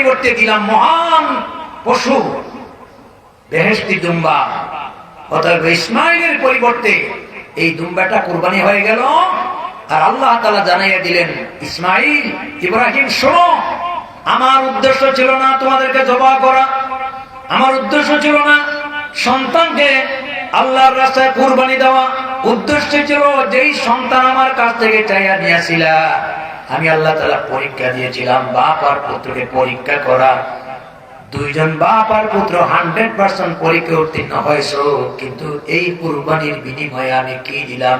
পরিবর্তে দিলাম মহান পশু বেহেশতি দুম্বা। অতএব ইসমাইলের পরিবর্তে এই দুম্বাটা কুরবানি হয়ে গেল। আর আল্লাহ তাআলা জানাইয়া দিলেন, ইসমাইল, ইব্রাহিম শোনো, আমার উদ্দেশ্য ছিল না তোমাদেরকে জবাহ করা, আমার উদ্দেশ্য ছিল না সন্তানকে আল্লাহর রাস্তায় কুরবানি দেওয়া। উদ্দেশ্য ছিল যেই সন্তান আমার কাছ থেকে চাইয়া নিয়েছিল, আমি আল্লাহ তাআলা পরীক্ষা দিয়েছিলাম বাপ আর পুত্রকে পরীক্ষা করা। দুইজন বাপ আর পুত্র 100% পরীক্ষা উত্তীর্ণ হয়েছে, কিন্তু এই কুরবানির বিনিময়ে আমি কি দিলাম?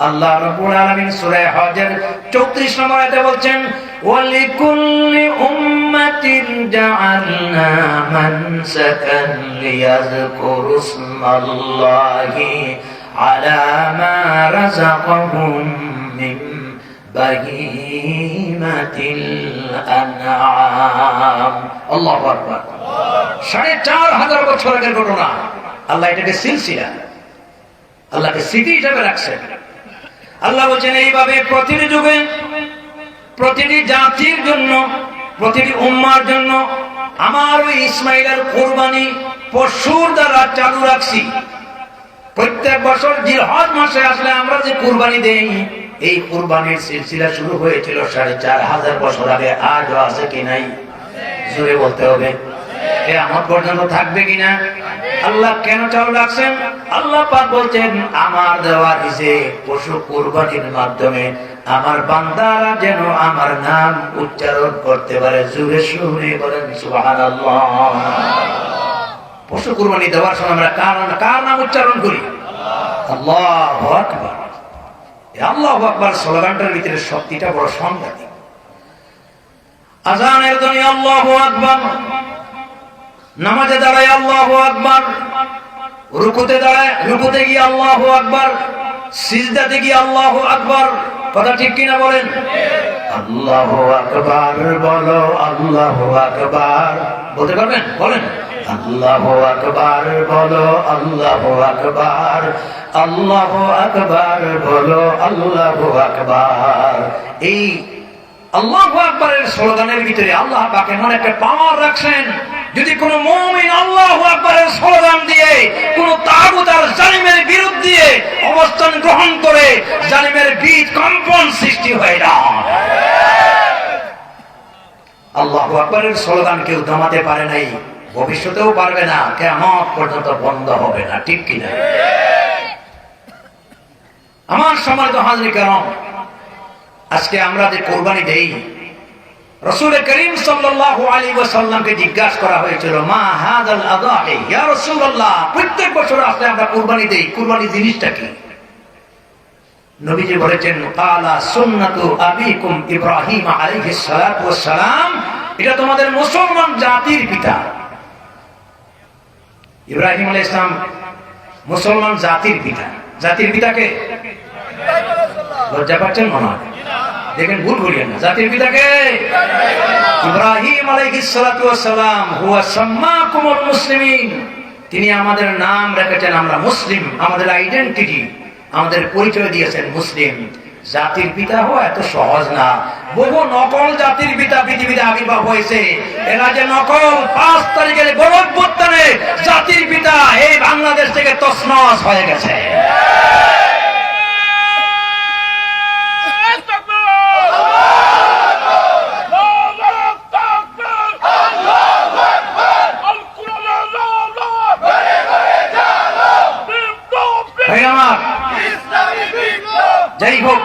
আল্লাহ রাব্বুল আলামিন সূরা হজের 34 নম্বর আয়াতে বলছেন, ওয়ালিকুল্লি উম্মাতিন জাআলনা মানসাকান লিয়াযকুরুসমাল্লাহি আলা মা রাযাকাহুম মিন বাহিমাতিল আনআম। আল্লাহু আকবার। 4500 বছর আগের ঘটনা। আল্লাহ এটাকে সিলসিলা, আল্লাহকে স্মৃতি হিসাবে রাখছেন। আল্লাহ বলছেন, এইভাবে প্রতিটি যুগে প্রতিটি জাতির জন্য, প্রতিটি উম্মার জন্য আমার ওই ইসমাইলের কুরবানি পশুর দ্বারা চালু রাখছি। প্রত্যেক বছর জিলহজ মাসে আসলে আমরা যে কুরবানি দেই, এই কুরবানির সিলসিলা শুরু হয়েছিল 4500 বছর আগে। আজও আছে কি নাই? জোরে বলতে হবে। কিয়ামত পর্যন্ত থাকবে কিনা? আল্লাহ কেন চালু রাখছেন? আল্লাহ পাক বলছেন, আমার দেওয়া দিছে পশু কুরবানির মাধ্যমে আমার বান্দারা যেন আমার নাম উচ্চারণ করতে পারে। জোরে সুরে বলেন সুবহানাল্লাহ। পশু কুরবানি দেওয়ার সময় আমরা কার নাম উচ্চারণ করি? আল্লাহু আকবার। এই আল্লাহু আকবার স্লোগানটার ভিতরে শক্তিটা বড় সাংঘাতিক। আযানের ধ্বনি আল্লাহু আকবার, নামাজে দাঁড়ায় আল্লাহু আকবার, রুকুতে দাঁড়ায়, রুকুতে গিয়ে আল্লাহু আকবার, সিজদাতে গিয়ে আল্লাহু আকবার। কথা ঠিক কিনা বলেন? আল্লাহু আকবার বলো, আল্লাহু আকবার। বলতে পারবেন? বলেন। আল্লাহু আকবার বলো, আল্লাহু আকবার, আল্লাহু আকবার বলো, আল্লাহু আকবার। এই আল্লাহু আকবারের স্লোগানের ভিতরে আল্লাহ পাক এমন একটা পাওয়ার রাখছেন, যদি কোন মুমিন আল্লাহু আকবারের স্লোগান দিয়ে কোন তাগুত আর জালিমের বিরুদ্ধে অবস্থান গ্রহণ করে, জালিমের বীজ কম্পন সৃষ্টি হয় না। আল্লাহু আকবারের স্লোগান কেউ দমাতে পারে নাই, ভবিষ্যতেও পারবে না, কিয়ামত পর্যন্ত বন্ধ হবে না। ঠিক কিনা? আমার সম্মানিত হাজরিন কিরাম, আজকে আমরা যে কুরবানি দেই, রাসূল করিম সাল্লাল্লাহু আলাইহি ওয়াসাল্লামকে জিজ্ঞাসা করা হয়েছিল, মা হাযাল আযাহি, ইয়া রাসূলুল্লাহ, প্রত্যেক বছর আসলে আমরা কুরবানি দেই, কুরবানি জিনিসটা কি? নবীজি বলেছেন, কালা সুন্নাতু আবিকুম ইব্রাহিম আলাইহিস সালাতু ওয়াস সালাম, এটা তোমাদের মুসলমান জাতির পিতা ইব্রাহিম আলাইহিস সালাম মুসলমান জাতির পিতা। জাতির পিতাকে লজ্জা পাচ্ছেন মনে হয়? দেখেন, ভুল করিয়েন না। জাতির পিতাকে ইব্রাহিম আলাইহিস সালাতু ওয়াস সালাম, হুয়া সাম্মাকুমুল মুসলিমিন, তিনি আমাদের নাম রেখেছেন আমরা মুসলিম, আমাদের আইডেন্টিটি, আমাদের পরিচয় দিয়েছেন মুসলিম। জাতির পিতা হওয়া এত সহজ না। বহু নকল জাতির পিতা পৃথিবীতে আবির্ভাব হয়েছে। এরা যে নকল, 5 তারিখের গণঅভ্যুত্থানে জাতির পিতা এই বাংলাদেশ থেকে তছনছ হয়ে গেছে। যাই হোক,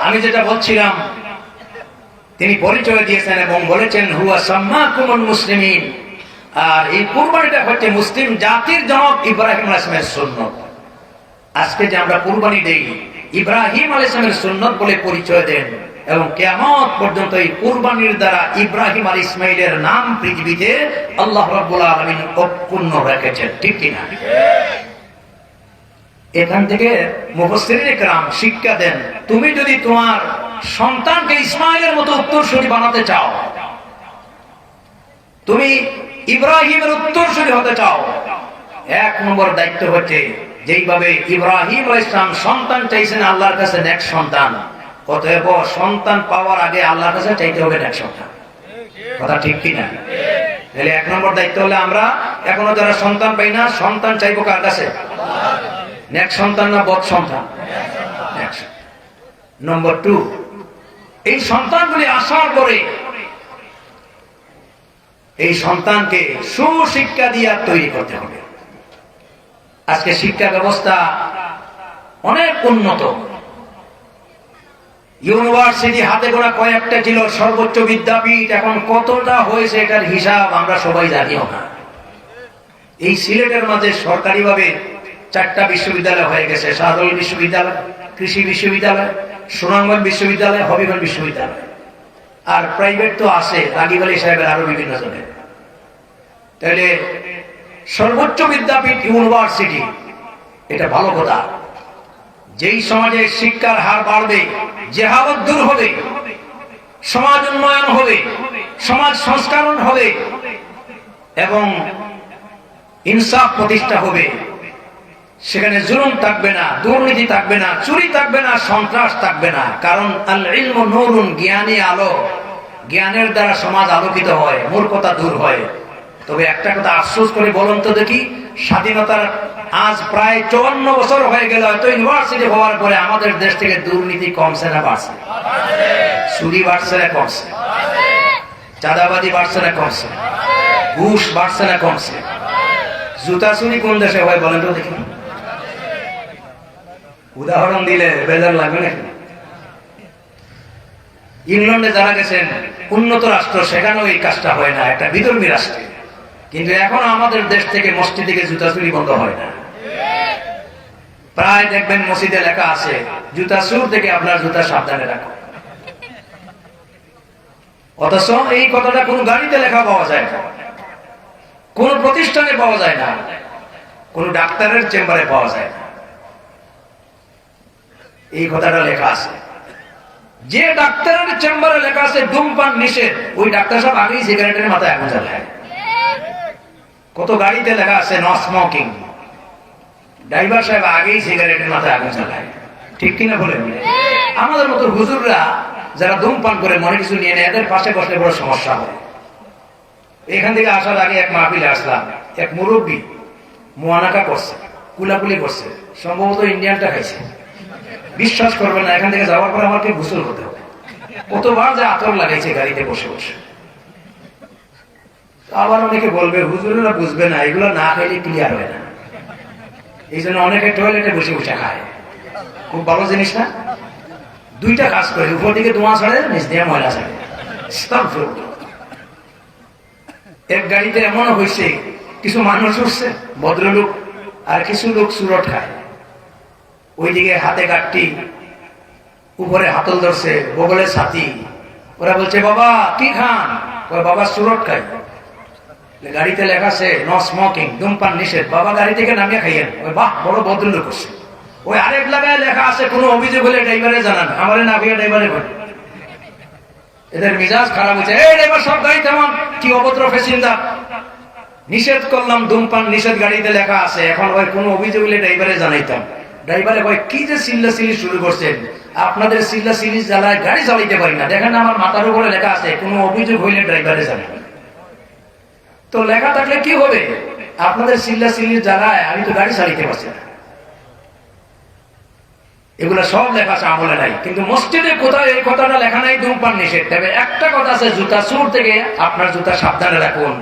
আমি যেটা বলছিলাম, তিনি পরিচয় দিয়েছেন এবং বলেছেন, হুয়া সাম্মাকুমুল মুসলিমিন। আর এই কুরবানিটা হচ্ছে মুসলিম জাতির জনক ইব্রাহিম আলাইহিস সালামের সুন্নাত। আজকে যে আমরা কুরবানি দেই, ইব্রাহিম আলাইহিস সালামের সুন্নাত বলে পরিচয় দেন, এবং কিয়ামত পর্যন্ত এই কুরবানির দ্বারা ইব্রাহিম আর ইসমাইলের নাম পৃথিবীতে আল্লাহ রাব্বুল আলামিন অক্ষুণ্ণ রেখেছেন। ঠিক কিনা? এখান থেকে মুফাসসিরিনে কেরাম শিক্ষা দেন, তুমি যদি তোমার সন্তানকে ইসমাইলের মতো উত্তরসূরি বানাতে চাও, তুমি ইব্রাহিমের উত্তরসূরি হতে চাও, 1 নম্বর দায়িত্ব হচ্ছে, যেইভাবে ইব্রাহিম আলাইহিস সালাম সন্তান চাইছেন আল্লাহর কাছে নেক সন্তান, অতএব সন্তান পাওয়ার আগে আল্লাহর কাছে চাইতে হবে নেক সন্তান। কথা ঠিক কিনা? তাহলে 1 নম্বর দায়িত্ব হলে আমরা এখনো যারা সন্তান পাই না, সন্তান চাইবো কার কাছে? নেক সন্তান না বদ সন্তান? নম্বর 2, এই সন্তানগুলি আসার পরে এই সন্তানকে সুশিক্ষা দিয়ে তৈরি করতে হবে। আজকে শিক্ষা ব্যবস্থা অনেক উন্নত, ইউনিভার্সিটি হাতে গোনা কয়েকটা ছিল, সর্বোচ্চ বিদ্যাপীঠ এখন কতটা হয়েছে এটার হিসাব আমরা সবাই জানিও না। এই সিলেটের মাঝে সরকারিভাবে 4টা বিশ্ববিদ্যালয় হয়ে গেছে, শাহজালাল বিশ্ববিদ্যালয়, কৃষি বিশ্ববিদ্যালয়, সুনামগঞ্জ বিশ্ববিদ্যালয়, হবিগঞ্জ বিশ্ববিদ্যালয়, আর প্রাইভেট তো আছে রাগিব আলী সাহেবের আরো বিভিন্ন জনের। তাহলে সর্বোচ্চ বিদ্যাপীঠ ইউনিভার্সিটি, এটা ভালো কথা। যেই সমাজে শিক্ষার হার বাড়বে, জেহালত দূর হবে, সমাজ উন্নয়ন হবে, সমাজ সংস্কারণ হবে এবং ইনসাফ প্রতিষ্ঠা হবে, সেখানে জুলুম থাকবে না, দুর্নীতি থাকবে না, চুরি থাকবে না, সন্ত্রাস থাকবে না। কারণ আল ইলমু নূরুন, জ্ঞানী আলো, জ্ঞানের দ্বারা সমাজ আলোকিত হয়, মূর্খতা দূর হয়। তবে একটা কথা আফসোস করে বলুন তো দেখি, স্বাধীনতার আজ প্রায় 54 বছর হয়ে গেল, হয়তো ইউনিভার্সিটি হওয়ার পরে আমাদের দেশ থেকে দুর্নীতি কমছে না বাড়ছে? চুরি বাড়ছে না কমছে? চাঁদাবাজি বাড়ছে না কমছে? ঘুষ বাড়ছে না কমছে? জুতা চুরি কোন দেশে হয় বলেন তো দেখি? উদাহরণ দিলে বেজার লাগবে নাকি? ইংল্যান্ডে যারা গেছেন, উন্নত রাষ্ট্র, সেখানেও এই কাজটা হয় না, একটা বিধর্মী রাষ্ট্রে। কিন্তু এখন আমাদের দেশ থেকে মসজিদ থেকে জুতা চুরি বন্ধ হয় না। প্রায় দেখবেন মসজিদে লেখা আছে, জুতা চুর থেকে আপনার জুতা সাবধানে রাখো। অথচ এই কথাটা কোন গাড়িতে লেখা পাওয়া যায় না, কোন প্রতিষ্ঠানে পাওয়া যায় না, কোন ডাক্তারের চেম্বারে পাওয়া যায় না। এই কথাটা লেখা আছে। যে ডাক্তারের চেম্বারে লেখা আছে ধূমপান নিষেধ, ওই ডাক্তার সাহেব আগেই সিগারেটের মাথায় আগুন জ্বালায়। কত গাড়িতে লেখা আছে নো স্মোকিং, ড্রাইভার সাহেব আগেই সিগারেটের মাথায় আগুন জ্বালায়। ঠিক কিনা বলেন? আমাদের মতো হুজুররা যারা ধূমপান করে মনে কিছু নিয়ে নেয়, এদের পাশে বসলে বড় সমস্যা হয়। এখান থেকে আসার আগে এক মাহফিলে আসলাম, এক মুরব্বী মুয়ানাকা করছে, কুলাকুলি করছে, সম্ভবত ইন্ডিয়ানটা খাইছে। বিশ্বাস করবেন না, এখান থেকে যাওয়ার পর আমাকে গোসল করতে হবে। কতবার যে আতর লাগাইছে গাড়িতে বসে বসে। আবার অনেকে বলবে হুজুরেরা বুঝবে না, এগুলো না খাইলে ক্লিয়ার হয় না। এই জন্য অনেকে টয়লেটে বসে বসে খায়। খুব ভালো জিনিস না? 2টা কাজ করে, উপর দিকে ধোঁয়া ছাড়ে, নিচ দিয়ে ময়লা ছাড়ে। এক গাড়িতে এমনও হয়েছে, কিছু মানুষ উঠছে ভদ্রলোক, আর কিছু লোক চুরট খায়। ওইদিকে হাতে গাঠটি, উপরে হাতল ধরছে, বগলে ছাতি। ওরা বলছে বাবা কি খান? বাবা চুরট খাই। গাড়িতে লেখা আছে নো স্মোকিং, ধূমপান নিষেধ। বাবা গাড়ি থেকে নামিয়ে খাইয়েন। বাহ, বড় ভদ্রলোক করছে। ওই আরেক জায়গায় লেখা আছে কোনো অভিযোগ হলে ড্রাইভারে জানান, আমারে না ভাইয়া ড্রাইভারে বলে। এদের মিজাজ খারাপ হয়েছে, এই ড্রাইভার সব গাড়ি তেমন, কি অভদ্র প্যাসেঞ্জার। নিষেধ করলাম ধূমপান নিষেধ, গাড়িতে লেখা আছে। এখন ওই কোনো অভিযোগ হলে ড্রাইভারে জানাইতাম। ড্রাইভারে ভাই কি যে চিল্লা চিল্লি শুরু করছেন, আপনাদের চিল্লা চিল্লি জ্বালায় গাড়ি চালাইতে পারি না। দেখেন আমার মাথার উপরে লেখা আছে কোনো অভিযোগ হইলে ড্রাইভারে জানাই। তো লেখা থাকলে কি হবে? আপনাদের চিল্লা চিল্লির জ্বালায় আমি তো গাড়ি চালাইতে পারছি না। এগুলা সব লেখা আছে, আমলে নাই। কিন্তু মসজিদে কোথায় এই কথাটা লেখা নাই ধূমপান নিষেধ। তবে একটা কথা আছে, জুতা চোর থেকে আপনার জুতা সাবধানে রাখুন।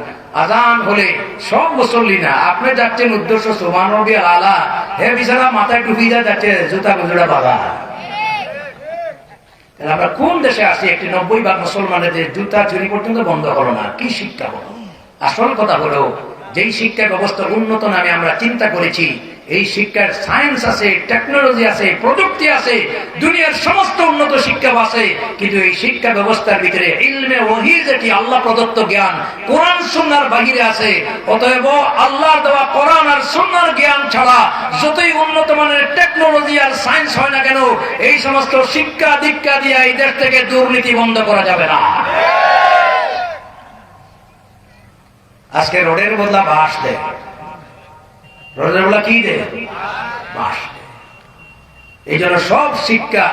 আজান হলে সব মুসল্লি না, আপনি যাচ্ছেন উদ্দেশ্য সুবহান রাব্বিয়াল আলা, হে বিছানা মাথায় টুপি দিয়ে যাচ্ছে, জুতা গুজরা বাবা। আমরা কোন দেশে আছি? একটি 90% মুসলমানের জুতা চুরি পর্যন্ত বন্ধ হলো না। কি শিক্ষা হলো? আসল কথা হলো, যেই শিক্ষা ব্যবস্থা উন্নত নামে আমরা চিন্তা করেছি, এই শিক্ষার সায়েন্স আছে, টেকনোলজি আছে, প্রযুক্তি আছে, দুনিয়ার সমস্ত উন্নত শিক্ষা আছে, কিন্তু এই শিক্ষা ব্যবস্থার ভিতরে ইলমে ওহী, যেটি আল্লাহ প্রদত্ত জ্ঞান, কোরআন সুন্নাহর বাহিরে আছে। অতএব আল্লাহর দেওয়া কোরআন আর সুন্নাহর জ্ঞান ছাড়া যতই উন্নত মানের টেকনোলজি আর সায়েন্স হয় না কেন, এই সমস্ত শিক্ষা দীক্ষা দিয়ে এই দেশ থেকে দুর্নীতি বন্ধ করা যাবে না। আজকে রোডের বদলা বাঁশ দেয়, রোডের বদলা কি দেয়? বাঁশ। এই জন্য সব শিক্ষা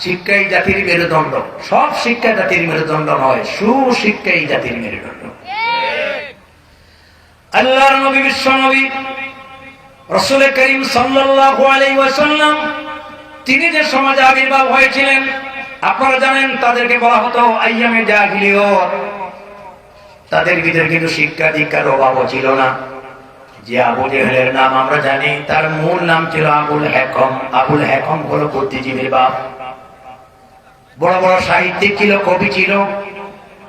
শিক্ষাই জাতির মেরুদণ্ড। সব শিক্ষা জাতির মেরুদণ্ড নয়, সুশিক্ষাই জাতির মেরুদণ্ড। আল্লাহর নবী, বিশ্ব নবী রাসূল করিম সাল্লাল্লাহু আলাইহি ওয়াসাল্লাম তিনি যে সমাজে আবির্ভাব হয়েছিলেন, আপনারা জানেন তাদেরকে বলা হতো আইয়ামে জাহিলিয়ত। তাদের ভিতরে কিন্তু শিক্ষা দীক্ষার অভাবও ছিল না। যে আবু জেহেলের নাম আমরা জানি, তার মূল নাম ছিল আবুল হেকম। আবুল হেকম হলো বুদ্ধিজীবীর বাপ। বড় বড় সাহিত্যিক ছিল, কবি ছিল।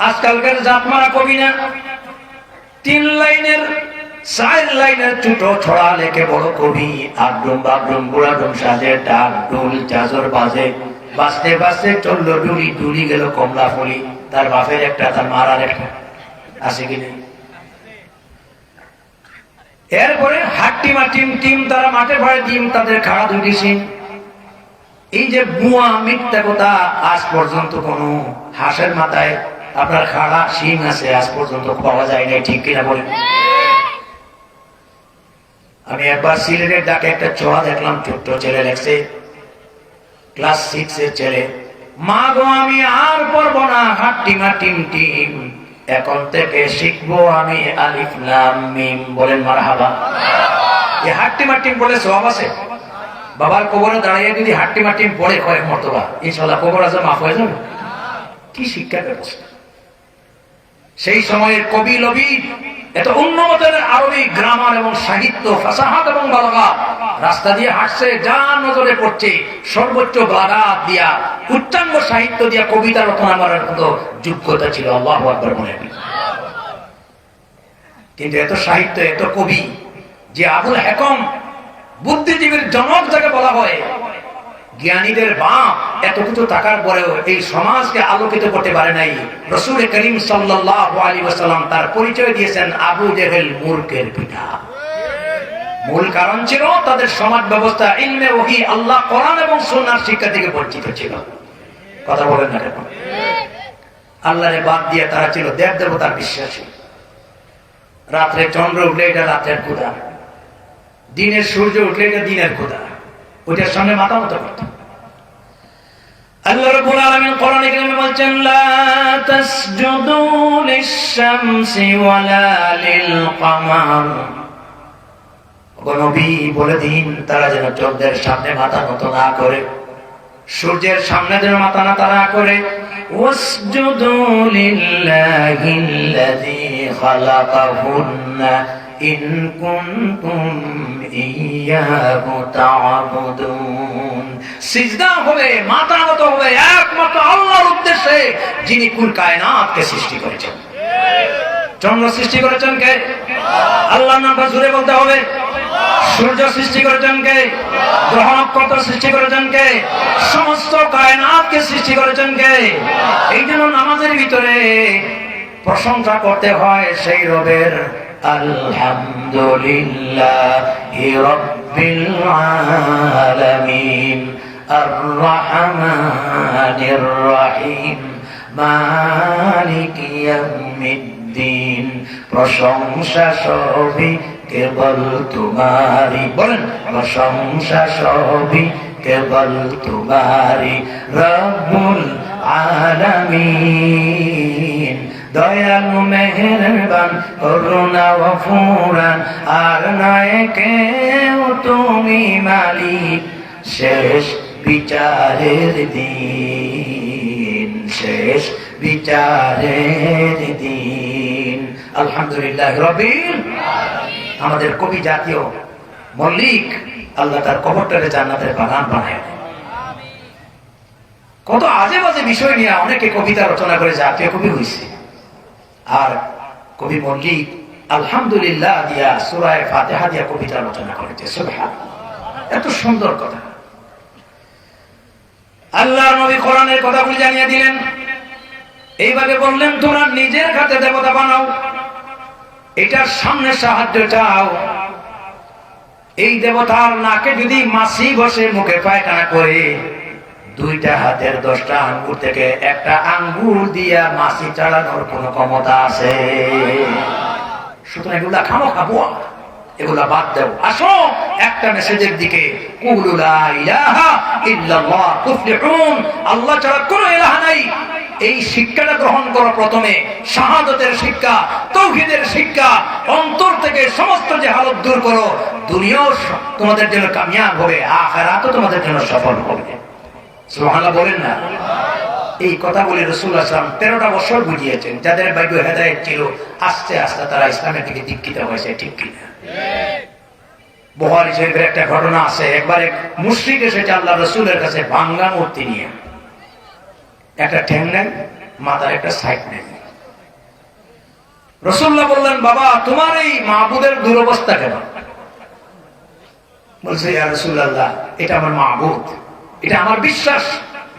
আজকালকার জাতমারা কবি না, 3 লাইনের 4 লাইনের ছোট ছড়া লেখে বড় কবি। আড্ডুম বাবডুম বুড়াডুম সাজে, ডাক ডুল চাজর বাজে, বাঁচতে বাঁচতে চললো ডুলি, ডুলি গেল কমলা ফুলি। তার বাপের একটা, তার মারার একটা, আছে কি নেই? এরপরে হাট্টিমা টিম টিম, তারা মাঠে ভরে ডিম, তাদের খাড়া দুটি সিং। এই যে বুয়া মিথ্যা কথা, আজ পর্যন্ত কোন হাঁসের মাথায় আপনার খাড়া সিং আছে আজ পর্যন্ত পাওয়া যায় নাই, ঠিক কিনা বলেন? আমি একবার সিলেটের ডাকে একটা চড়া দেখলাম, ছোট্ট ছেলে লেখছে, ক্লাস 6 এর ছেলে, মা গো আমি আর পড়বো না হাট্টিমা টিম টিম, এখন থেকে শিখবো আমি আলিফ লাম মিম। বলেন মারহাবা। এই হাট্টিমা টিম বলে সওয়াব আছে। বাবার কবরে দাঁড়িয়ে যদি হাট্টিমা টিম পড়ে কয়েক মর্তবা, ইনশাআল্লাহ কবর আজম মাফ হয়ে যাবে। কি শিক্ষা ব্যবস্থা! সেই সময়ের কবি লবি এত উন্নত আরবি গ্রামার এবং সাহিত্য, ফাসাহাত এবং বালাগাত, রাস্তা দিয়ে হাঁটছে, যা নজরে পড়ছে সর্বোচ্চ বালাগাত দিয়া, উচ্চাঙ্গ সাহিত্য দিয়া কবিতা রচনা করার মতো যোগ্যতা ছিল। আল্লাহু আকবার বলেন। কিন্তু এত সাহিত্য, এত কবি, যে আবুল হেকম বুদ্ধিজীবীর জনক যাকে বলা হয়, জ্ঞানীদের বাপ, এত কিছু থাকার পরেও এই সমাজকে আলোকিত করতে পারে নাই। রাসূল করিম সাল্লাল্লাহু আলাইহি ওয়াসাল্লাম তার পরিচয় দিয়েছেন আবু জেহেল মূর্খের পিতা। মূল কারণ ছিল তাদের সমাজ ব্যবস্থা ইলমে ওহী, আল্লাহ কোরআন এবং সুন্নাহর শিক্ষা থেকে বঞ্চিত ছিল। কথা বলেন না কেন? আল্লাহরে বাদ দিয়ে তারা ছিল দেব দেবতার বিশ্বাসী। রাত্রে চন্দ্র উঠলে এটা রাতের খোদা, দিনের সূর্য উঠলে এটা দিনের খোদা, ওইটার সামনে মাথা মতো করত। আল্লাহ রাব্বুল আলামিন কোরআনে কারিমে বলছেন, লা তাসজুদু লিশ-শামসি ওয়ালা লিল-কামার। ও নবী বলে দিন তারা যেন চন্দ্রের সামনে মাথা নত না করে, সূর্যের সামনে যেন মাথা নত না করে। ওয়াসজুদু লিল্লাহিল্লাযী খালাকাহুন্না ইন কুনতুম ইয়্যাহু তা'বুদুন। সিজদা হবে, মাথা নত হবে একমাত্র আল্লাহর উদ্দেশ্যে, যিনি কুল কায়নাতকে সৃষ্টি করেছেন। চন্দ্র সৃষ্টি করেছেন কে? আল্লাহর নামটা জুড়ে বলতে হবে। সূর্য সৃষ্টি করেছেন কে? গ্রহ নক্ষত্র সৃষ্টি করেছেন কে? সমস্ত কায়নাতকে সৃষ্টি করেছেন কে? এই জন্য নামাজের ভিতরে প্রশংসা করতে হয় সেই রবের, আলহামদুলিল্লাহি রাব্বিল আলামিন আর রহমানির রহিম মালিকি ইয়াউমিদ্দিন। প্রশংসা সবই কেবল তোমারি। বলেন, প্রশংসা সবই কেবল তোমারি, রব্বুল আলামিন। দয়ালু মেহেরবান করুণা গফুরান, আর নয় কেউ তুমি মালিক। শেষ বিচারের দিন, শেষ বিচারের দিন। আলহামদুলিল্লাহ রাব্বিল আলামিন। আমাদের কবি জাতীয় মল্লিক, আল্লাহ তার কবরটারে জান্নাতের বাগান বানায়। কত আজে বাজে বিষয় নিয়ে অনেকে কবিতা রচনা করে জাতীয় কবি হয়েছে। আর কবি মল্লিক আলহামদুলিল্লাহ দিয়া, সূরা ফাতিহা দিয়া কবিতা রচনা করেছে। সুবহানাল্লাহ, এত সুন্দর কথা। আল্লাহর নবী কোরআনের কথাগুলি জানিয়ে দিলেন। এইভাবে বললেন, তোমরা নিজের হাতে দেবতা বানাও, এটার সামনে সাহায্য চাও। এই দেবতার নাকে যদি মাছি বসে, মুখে পায়খানা করে, 2টা হাতের 10টা আঙ্গুর থেকে একটা আঙ্গুর দিয়া মাছি চালানোর কোন ক্ষমতা আছে? সুতরাং এগুলা খামো খাবো, এগুলা বাদ দাও, আসো একটা মেসেজের দিকে, কুলু লা ইলাহা ইল্লাল্লাহ তুফলিহুন, আল্লাহ ছাড়া কোনো ইলাহ নাই। এই শিক্ষাটা গ্রহণ করো প্রথমে, শাহাদাতের শিক্ষা, তাওহীদের শিক্ষা, অন্তর থেকে সমস্ত জাহালত দূর করো। দুনিয়াও তোমাদের জন্য কামিয়াব হবে, আখিরাতও তোমাদের জন্য সফল হবে। সুবহানাল্লাহ বলেন না? এই কথা বলে রাসূলুল্লাহ সাল্লাল্লাহু আলাইহি ওয়াসাল্লাম 13টা বছর বুঝিয়েছেন। যাদের ভাগ্য হেদায়েত ছিল, আস্তে আস্তে তারা ইসলামের দিকে দীক্ষিত হয়েছে। ঠিক কিনা? বুখারী শরীফের একটা ঘটনা আছে, একবার এক মুশরিক এসেছে আল্লাহ রাসূলের কাছে ভাঙা মূর্তি নিয়ে, একটা ঠ্যাং নেই, মাথার একটা সাইড নেই। রাসূলুল্লাহ বললেন, বাবা তোমার এই মাবুদের দুরবস্থা কেন? বলছে, ইয়া রাসূলুল্লাহ, এটা আমার মাবুদ, এটা আমার বিশ্বাস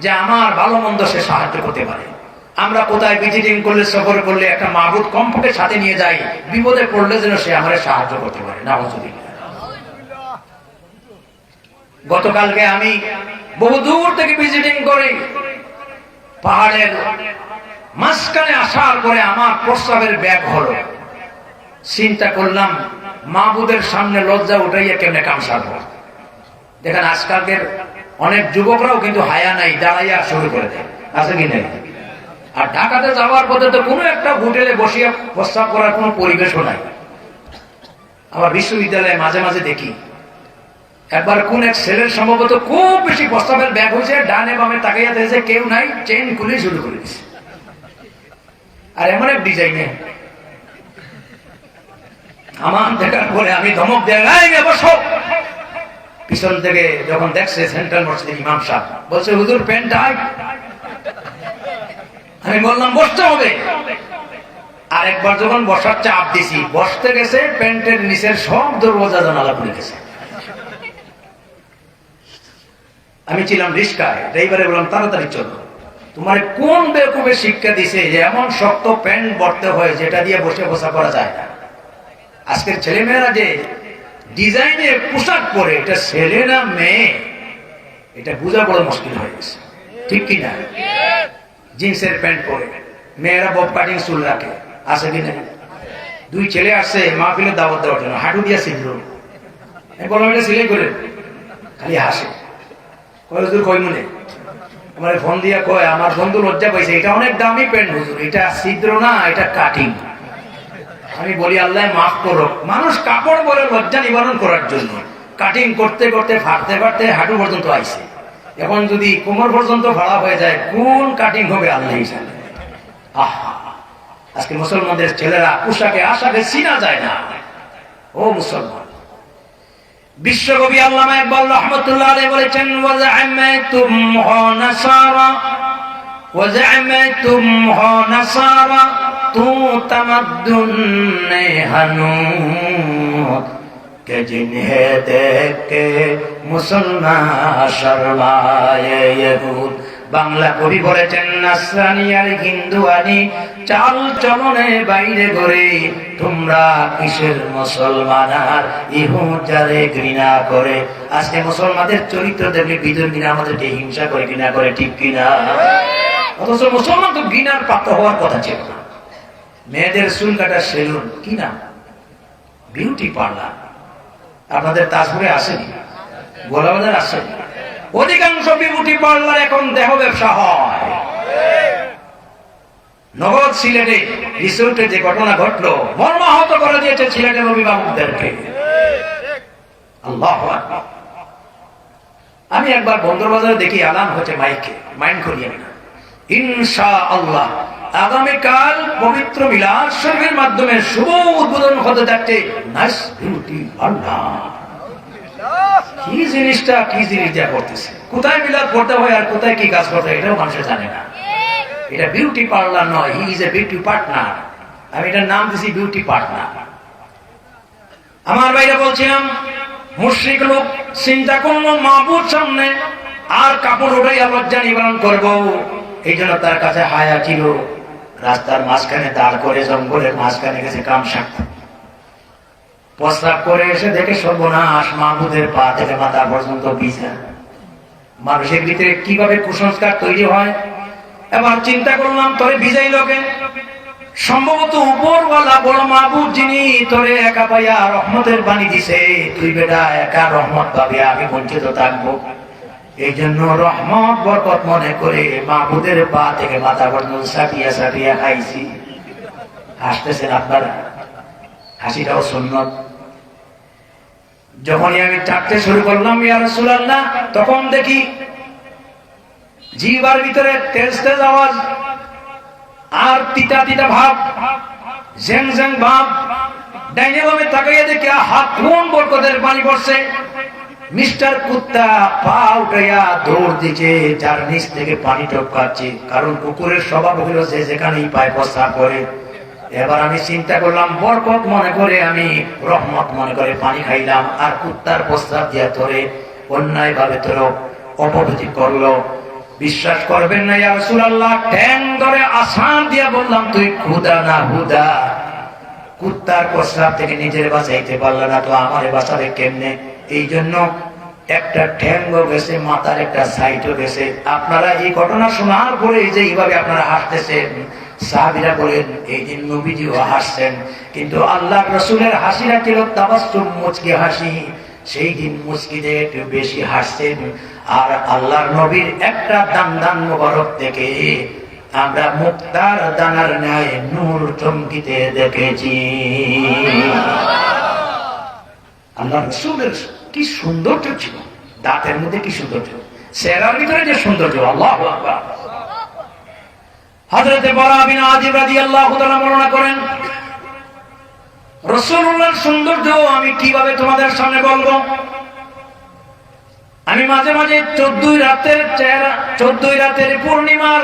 যে আমার ভালো মন্দ সে সাহায্য করতে পারে। আমরা কোথায় ভিজিটিং করলে, সফর করলে একটা মাবুদ কমপক্ষে সাথে নিয়ে যাই, বিপদে পড়লে যেন সে আমাদের সাহায্য করতে পারে। নাউযুবিল্লাহ। গতকালকে আমি বহু দূর থেকে ভিজিটিং করি, পাহাড়ের মাঝখানে আসার পরে আমার প্রস্রাবের ব্যাগ হলো। চিন্তা করলাম মাবুদের সামনে লজ্জা উঠাইয়া কেমনে কাম সারবো। দেখেন আজকালকের অনেক যুবকরাও কিন্তু হায়া নাই, দাঁড়াইয়া শুরু করে দেয়, আছে কি নাই? আর ঢাকাতে যাওয়ার পথে তো কোনো একটা হোটেলে বসিয়া প্রস্রাব করার কোনো পরিবেশও নাই। আবার বিশ্ববিদ্যালয়ে মাঝে মাঝে দেখি, একবার কোন এক ছেলের সম্ভবত খুব বেশি প্রস্তাবের ব্যাগ হয়েছে, ডানে বামে তাকাইয়া দেখেছে কেউ নাই, চেইন খুলে শুরু করে দিচ্ছে। আর এমন এক ডিজাইনে আমার দেখার পরে আমি ধমক দিয়ে বসো। পিছন থেকে যখন দেখছে সেন্ট্রাল মসজিদের ইমাম সাহেব, বলছে হুজুর প্যান্ট টাইট। আমি বললাম বসতে হবে। আর একবার যখন বসার চাপ দিছি, বসতে গেছে, প্যান্টের নিচের সব দরওয়াজা জানালা খুলে গেছে। আমি ছিলাম রিস্কায়, ড্রাইভারে বললাম তাড়াতাড়ি চলো। তোমার কোন বেকুবে শিক্ষা দিছে যে এমন শক্ত প্যান্ট পরতে হয় যেটা দিয়ে বসে বসা করা যায় না? আজকের ছেলেমেয়েরা যে ডিজাইনের পোশাক পরে, এটা ছেলে না মেয়ে এটা বোঝা বড় মুশকিল হয়ে গেছে। ঠিক কিনা? জিন্সের প্যান্ট পরে মেয়েরা বব কাটিং চুল রাখে, আছে কিনা? দুই ছেলে আসছে মাহফিলে দাওয়াত দেওয়ার জন্য, হাঁটু দিয়া ছিল, বললাম এটা সিলাই করে, খালি হাসে। হুজুর কই মনে আমার ফোন দিয়া কয়, আমার বন্ধু লজ্জা পাইছে, এটা অনেক দামি প্যান্ট হুজুর, এটা ছিদ্র না, এটা কাটিং। আমি বলি আল্লাহ মাফ করো, মানুষ কাপড় বলে লজ্জা নিবারণ করার জন্য কাটিং করতে করতে ফাটতে ফাটতে হাঁটু পর্যন্ত আইছে। এখন যদি কোমর পর্যন্ত ভাড়া হয়ে যায়, কোন কাটিং হবে আল্লাহ জানে। আহা, আজকে মুসলমানদের ছেলেরা পোশাকে আশাকে চিনা যায় না। ও মুসলমান, বিশ্বকবি আল্লামা ইকবাল রাহমাতুল্লাহ আলাইহি বলেছেন, ওয়াজআমাতুম নাসারা ওয়াজআমাতুম নাসারা তু তামাদ্দুন হানুত কে জিনহে দেখে মুসলমান শর্মায়ে ইহুদ। বাংলা কবি বলেছেন, নাসরানি আর হিন্দুয়ানি চাল চলনে বাইরে করে তোমরা কিসের মুসলমান আর ইহুদ যারে ঘৃণা করে। আজকে মুসলমানদের চরিত্র দেখলে বিধর্মীরা আমাদেরকে হিংসা করে, ঘৃণা করে। ঠিক কিনা? অথচ মুসলমান তো ঘৃণার পাত্র হওয়ার কথা ছিল না। মেয়েদের চুল কাটার সেলুন কি না, বিউটি পার্লার আপনাদের তাজপুরে আসেনি, গোলাবাজার আসেনি। অধিকাংশ বিউটি পার্লার এখন দেহ ব্যবসা হয়। নগদ সিলেটে রিসোর্টে যে ঘটনা ঘটলো, মর্মাহত করে দিয়েছে সিলেটের অভিভাবকদেরকে। আল্লাহু আকবার। আমি একবার বন্দরবাজারে দেখি আলান হচ্ছে মাইকে, মাইন্ড করিয়েন না, ইনশাআল্লাহ আগামীকাল পবিত্র মিলাদ শরীফের মাধ্যমে শুভ উদ্বোধন হতে যাচ্ছে নাইস বিউটি পার্লার। কি জিনিসটা, কি জিনিস যা করতেছে, কোথায় মিলাদ পড়তে হয় আর কোথায় কি কাজ করতে হয় এটাও মানুষের জানে না। এটা বিউটি পার্লার নয়, he is a beauty partner. আমি এটার নাম দিছি বিউটি পার্টনার। আমার ভাইরা বলছিলাম, মুশরিক লোক চিন্তা করলো মাবুদ সামনে আর কাপড় উঠাইয়া লজ্জা নিবারণ করবো, এই জন্য তার কাছে হায়া ছিল। রাস্তার মাঝখানে দাঁড় করে জঙ্গলের মাঝখানে গেছে কাম সারতে, প্রস্রাব করে এসে দেখে সর্বনাশ, মাহবুদের পা থেকে মাথা পর্যন্ত ভিজা। মানুষের ভিতরে কিভাবে কুসংস্কার তৈরি হয়। এবার চিন্তা করলাম, তোরে ভিজাই লোকে সম্ভবত উপরওয়ালা বড় মাহবুব যিনি তোরে একা পাইয়া রহমতের বাণী দিছে, তুই বেটা একা রহমত পাবি, আমি বঞ্চিত থাকবো। এই জন্য রহমত বরকত মনে করে মাহবুদের পা থেকে মাথা পর্যন্ত সাটিয়া সাটিয়া খাইছি। হাসতেছেন আপনারা, হাসিটাও সুন্নত। যখনই আমি চাটতে শুরু করলাম ইয়া রাসূলুল্লাহ, তখন দেখি জিহ্বার ভিতরে তেজ তেজ আওয়াজ আর তিতা তিতা ভাব, জ্যাং জ্যাং ভাব। ডাইনে বামে তাকাইয়া দেখি হাত কোন বরকতের পানি পড়ছে। মিস্টার কুত্তা পা উঠাইয়া দৌড় দিচ্ছে, যার নিচ থেকে পানি টপকাচ্ছে, কারণ কুকুরের স্বভাব হলো যে যেখানেই পায় প্রস্রাব করে। এবার আমি চিন্তা করলাম বরকত মনে করে, আমি রহমত মনে করে পানি খাইলাম, আর কুত্তার প্রস্রাব দিয়া ধরে অন্যায় ভাবে তোর অপবিত্র করলো। বিশ্বাস করবেন না ইয়া রাসূলুল্লাহ, ঠ্যাং ধরে আসান দিয়া বললাম, তুই খুদা না হুদা? কুত্তার প্রস্রাব থেকে নিজের বাঁচাইতে পারল না তো আমারে বাঁচাবে কেমনে? এই জন্য একটা ঠ্যাংও গেছে, মাথার একটা সাইডও গেছে। আপনারা এই ঘটনা শোনার পরে যে এইভাবে আপনারা হাসতেছেন, সাহাবীরা বলেন এই দিন নবীজিও হাসছেন, কিন্তু আল্লাহ রাসূলের হাসিটা ছিল তাবাসসুম, মুচকি হাসি। সেই দিন মুচকি দিয়ে একটু বেশি হাসছেন। আর আল্লাহর নবীর একটা দান দান মোবারক থেকে আমরা মুক্তার দানার ন্যায় নূর চমকিতে দেখেছি। আল্লাহ রাসূলের কি সৌন্দর্য ছিল, দাঁতের মধ্যে কি সৌন্দর্য, চেহারার ভিতরে যে সৌন্দর্য, আল্লাহু আকবার। হযরত বারা বিন আযিব রাদিয়াল্লাহু তাআলা বর্ণনা করেন, রাসূলুল্লাহর সৌন্দর্য আমি কিভাবে তোমাদের সামনে বলবো? আমি মাঝে মাঝে 14 রাতের পূর্ণিমার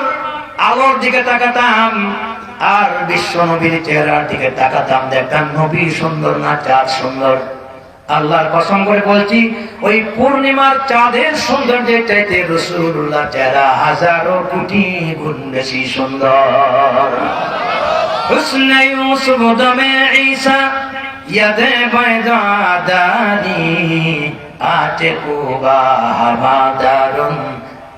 আলোর দিকে তাকাতাম, আর বিশ্ব নবীর চেহারার দিকে তাকাতাম, দেখতাম নবী সুন্দর না চাঁদ সুন্দর। আল্লাহর কসম করে বলছি, ওই পূর্ণিমার চাঁদের সৌন্দর্যের চাইতে রাসূলুল্লাহ চেহারা হাজারো কোটি গুণ বেশি সুন্দর। হুসনে ইউসুফ দমে ঈসা ইয়াদে বাইদা দানি আতে কুবা হামাদারুন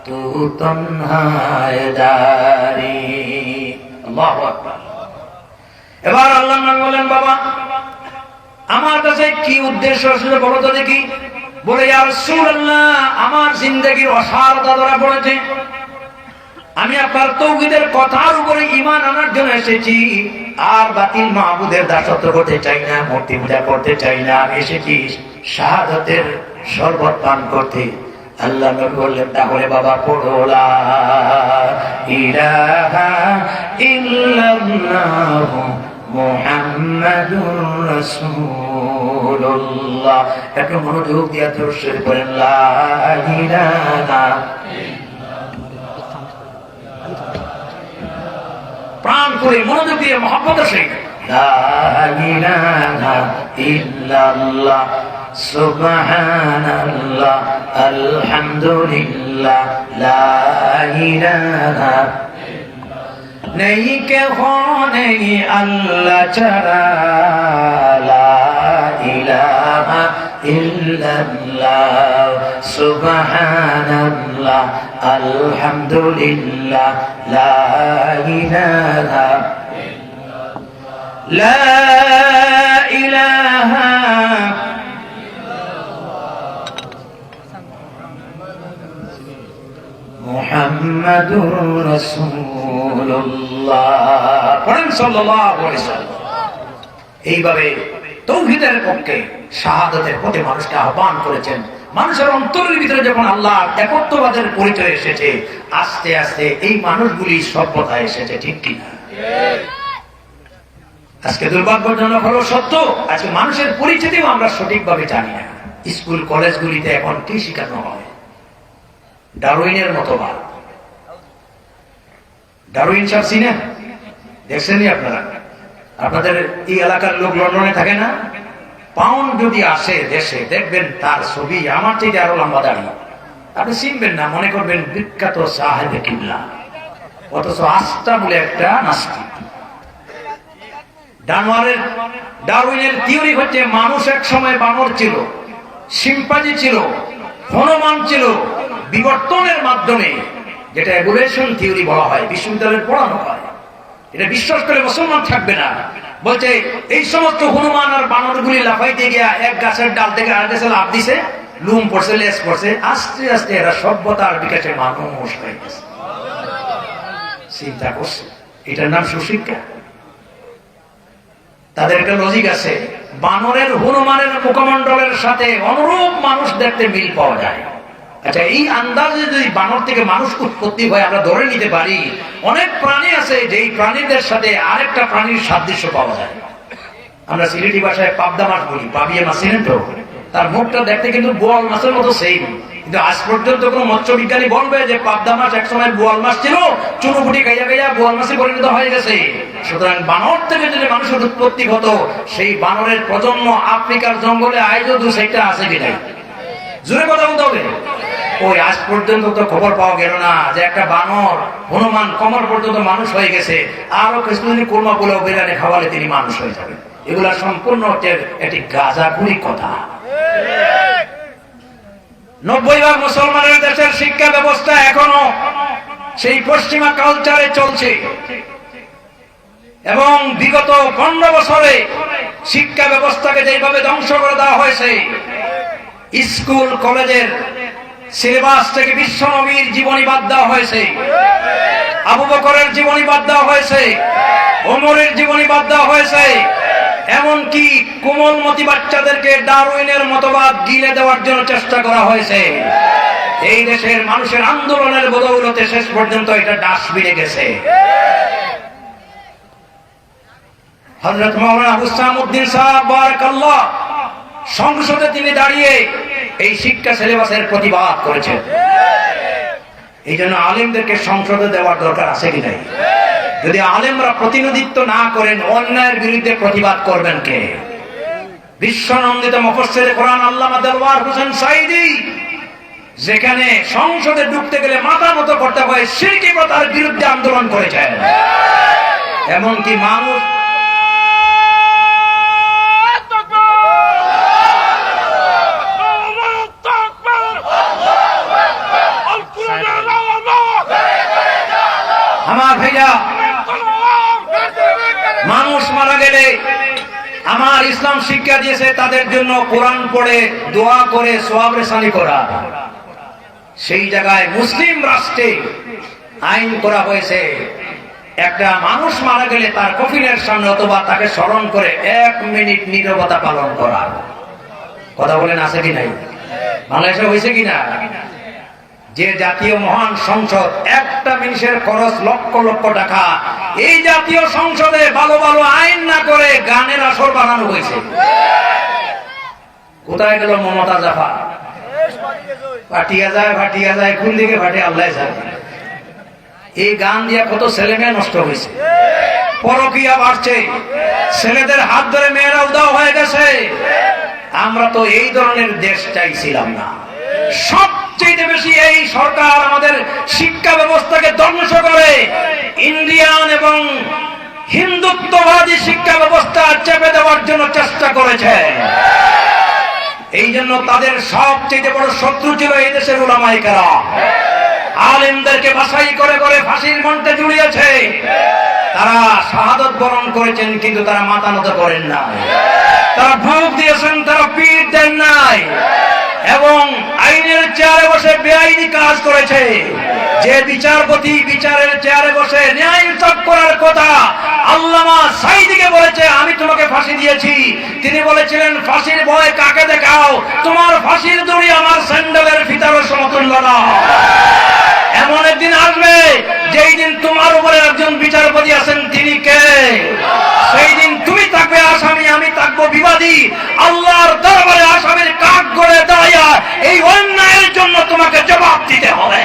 তু তনহায় দারি। আল্লাহু আকবার। এবার আল্লাহ নবী বলেন, বাবা আমার কাছে কি উদ্দেশ্য ছিল বলো তো দেখি। বলে, ইয়া রাসূলুল্লাহ, আমার জিন্দেগীর অসারতা ধরা পড়েছে, আমি আপনার তাওহীদের কথার উপরে ঈমান আনার জন্য এসেছি, আর বাতিল মাবুদের দাসত্ব করতে চাই না, মূর্তি পূজা করতে চাই না, আমি এসেছি শাহাদাতের শরবত পান করতে। আল্লাহ নবী বললেন, তাহলে বাবা পড়ো লা ইলাহা ইল্লাল্লাহ মুহাম্মাদুর রাসূলুল্লাহ। একটু মনোযোগ দিয়ে দরুদ শরীফ পড়েন, লা ইলাহা, প্রাণ করে মনোযোগ দিয়ে মহব্বতের সহিত, লা ইলাহা ইল্লাল্লাহ সুবহানাল্লাহ আলহামদুলিল্লাহ লা ইলাহা नहीं के हो नहीं अल्लाह चरा ला इलाहा इल्लल्लाह सुबहानल्लाह अल्हम्दुलिल्लाह ला इलाहा ला इलाहा মুহাম্মাদুর রাসূলুল্লাহ। পড়েন সাল্লাল্লাহু আলাইহি ওয়াসাল্লাম। এইভাবে তাওহীদের পক্ষে, শাহাদাতের পথে মানুষকে আহ্বান করেছেন। মানুষের অন্তরের ভিতরে যখন আল্লাহ একত্ববাদের পরিচয় এসেছে, আস্তে আস্তে এই মানুষগুলি সভ্যতায় এসেছে, ঠিক কিনা? আজকে দুর্ভাগ্যজনক হলো সত্য, আজকে মানুষের পরিচিতিও আমরা সঠিকভাবে জানি না। স্কুল কলেজগুলিতে এখন কি শেখানো হয়? ডারউইনের মতবাদ। ডারউইন সাহেব চিনেন? দেখছেনই আপনারা? আপনাদের এই এলাকার লোক লন্ডনে থাকে না? পাউন্ড যদি আসে দেশে, দেখবেন তার ছবি আমার থেকে আরো লম্বা দাঁড়িয়ে। আপনি চিনবেন না, মনে করবেন বিখ্যাত সাহেবে কিবলা, অথচ আস্থা বলে একটা নাস্তিক। ডারউইনের থিওরি হচ্ছে মানুষ এক সময় বানর ছিল, শিম্পাঞ্জি ছিল, হনুমান ছিল, বিবর্তনের মাধ্যমে, যেটা এভোলিউশন থিওরি বলা হয়, বিশ্ববিদ্যালয়ে পড়ানো হয়, এটা বিশ্বাস করে মুসলমান থাকবে না। বলছে এই সমস্ত হনুমান আর বানরগুলি লাফাইতে গিয়া এক গাছের ডাল থেকে আর গাছে লাফ দিছে, লুম পড়ছে, লেজ পড়ছে, আস্তে আস্তে এরা সভ্যতার বিকাশে মানুষ হয়ে গেছে। চিন্তা করছে, এটার নাম সুশিক্ষা? তাদের একটা লজিক আছে, বানরের হনুমানের মুখমণ্ডলের সাথে অনুরূপ মানুষ দেখতে মিল পাওয়া যায়। আচ্ছা, এই আন্দাজে যদি বানর থেকে মানুষ উৎপত্তি হয় আমরা ধরে নিতে পারি অনেক প্রাণী আছে যেই প্রাণীদের সাথে আরেকটা প্রাণীর সাদৃশ্য পাওয়া যায়। আমরা সিলেটি ভাষায় পাবদা মাছ বলি, পাবিয়া মাছ চিনেন তো? তার মুখটা দেখতে কিন্তু বোয়াল মাছের মতো সেম, কিন্তু আজ পর্যন্ত কোন মৎস্য বিজ্ঞানী বলবে যে পাবদা মাছ একসময় বোয়াল মাছ ছিল, চুনোপুটি খাইয়া খাইয়া বোয়াল মাছে পরিণত হয়ে গেছে। সুতরাং বানর থেকে যদি মানুষের উৎপত্তি হতো, সেই বানরের প্রজন্ম আফ্রিকার জঙ্গলে আজও 2-4টা আছে কিনা? জোরে কথা বলতে হবে। ওই আজ পর্যন্ত তো খবর পাওয়া গেল না যে একটা বানর হনুমান কমর পর্যন্ত মানুষ হয়ে গেছে, আরো কিছুদিন কোরমা পোলাও বিরিয়ানি খাওয়ালে তিনি মানুষ হয়ে যাবে। এগুলা সম্পূর্ণ একটি গাঁজাখুরি কথা। 90% মুসলমানের দেশের শিক্ষা ব্যবস্থা এখনো সেই পশ্চিমা কালচারে চলছে এবং বিগত 15 বছরে শিক্ষা ব্যবস্থাকে যেভাবে ধ্বংস করে দেওয়া হয়েছে, স্কুল কলেজের সিলেবাস থেকে বিশ্বনবীর জীবনী বাদ দেওয়া হয়েছে, আবু বকরের জীবনী বাদ দেওয়া হয়েছে, ওমরের জীবনী বাদ দেওয়া হয়েছে, এমনকি কোমলমতি বাচ্চাদেরকে ডারউইনের মতবাদ গিলে দেওয়ার জন্য চেষ্টা করা হয়েছে। এই দেশের মানুষের আন্দোলনের বদৌলতে শেষ পর্যন্ত এটা ডাস্টবিনে গেছে। হযরত মাওলানা হুসাইনুদ্দিন সাহেব বারাকাল্লাহ সংসদে তিনি দাঁড়িয়ে এই শিক্ষা সিলেবাসের প্রতিবাদ করেছেন। এই জন্য আলেমদেরকে সংসদে দেওয়ার দরকার আছে কি নাই? যদি আলেমরা প্রতিনিধিত্ব না করেন, অন্যায়ের বিরুদ্ধে প্রতিবাদ করবেন কে? বিশ্বনন্দিত মুফাসসির কোরআন আল্লামা দেলওয়ার হোসেন সাঈদী যেখানে সংসদে ঢুকতে গেলে মাথা নত করতে হয় শিরকি প্রথার বিরুদ্ধে আন্দোলন করেছেন। এমনকি মানুষ আমার ভাইয়া, মানুষ মারা গেলে আমার ইসলাম শিক্ষা দিয়েছে তাদের জন্য কোরআন পড়ে দোয়া করে সওয়াব রেসানি করা। সেই জায়গায় মুসলিম রাষ্ট্রে আইন করা হয়েছে একটা মানুষ মারা গেলে তার কফিনের সামনে অথবা তাকে স্মরণ করে 1 মিনিট নীরবতা পালন করা। কথা বলেন আছে কি নাই? বাংলাদেশে হয়েছে কিনা? যে জাতীয় মহান সংসদ, একটা মানুষের খরচ লক্ষ লক্ষ টাকা, এই জাতীয় সংসদে ভালো ভালো আইন না করে গানের আসর বানানো হয়েছে। কোথায় গেল মমতা জাফা? ফাটিয়া যায়, কোন দিকে ফাটে আল্লাহ জানে। এই গান দিয়া কত ছেলে মেয়ে নষ্ট হয়েছে, পরকীয়া বাড়ছে, ছেলেদের হাত ধরে মেয়েরা উদাও হয়ে গেছে। আমরা তো এই ধরনের দেশ চাইছিলাম না। সবচেয়ে বেশি এই সরকার আমাদের শিক্ষা ব্যবস্থাকে ধ্বংস করে ইন্ডিয়ান এবং হিন্দুত্ববাদী শিক্ষা ব্যবস্থা চেপে দেওয়ার জন্য চেষ্টা করেছে। এই জন্য তাদের সবচেয়ে বড় শত্রু ছিল এই দেশের উলামায়ে কেরাম। আলেমদেরকে বাছাই করে করে ফাঁসির মঞ্চে ঝুলিয়েছে। তারা শাহাদত বরণ করেছেন, কিন্তু তারা মাথা নত করেন নাই। তারা বুক দিয়েছেন, তারা পিঠ দেন নাই এবং আইনের চেয়ারে বসে বেআইনি কাজ করেছে। যে বিচারপতি বিচারের চেয়ারে বসে ন্যায় বিচার করার কথা আল্লামা সাঈদীকে বলেছে আমি তোমাকে ফাঁসি দিয়েছি, তিনি বলেছিলেন ফাঁসির ভয় কাকে দেখাও, তোমার ফাঁসির দড়ি আমার স্যান্ডেলের ফিতারও সমতুল্য না। এমন একদিন আসবে যেই দিন তোমার উপরে একজন বিচারপতি আছেন, তিনি কে? সেই দিন তুমি থাকবে আসামি, আমি থাকবো বিবাদী। আল্লাহর দরবারে আসামির কাক করে দাঁড়াইয়া এই অন্যায়ের জন্য তোমাকে জবাব দিতে হবে।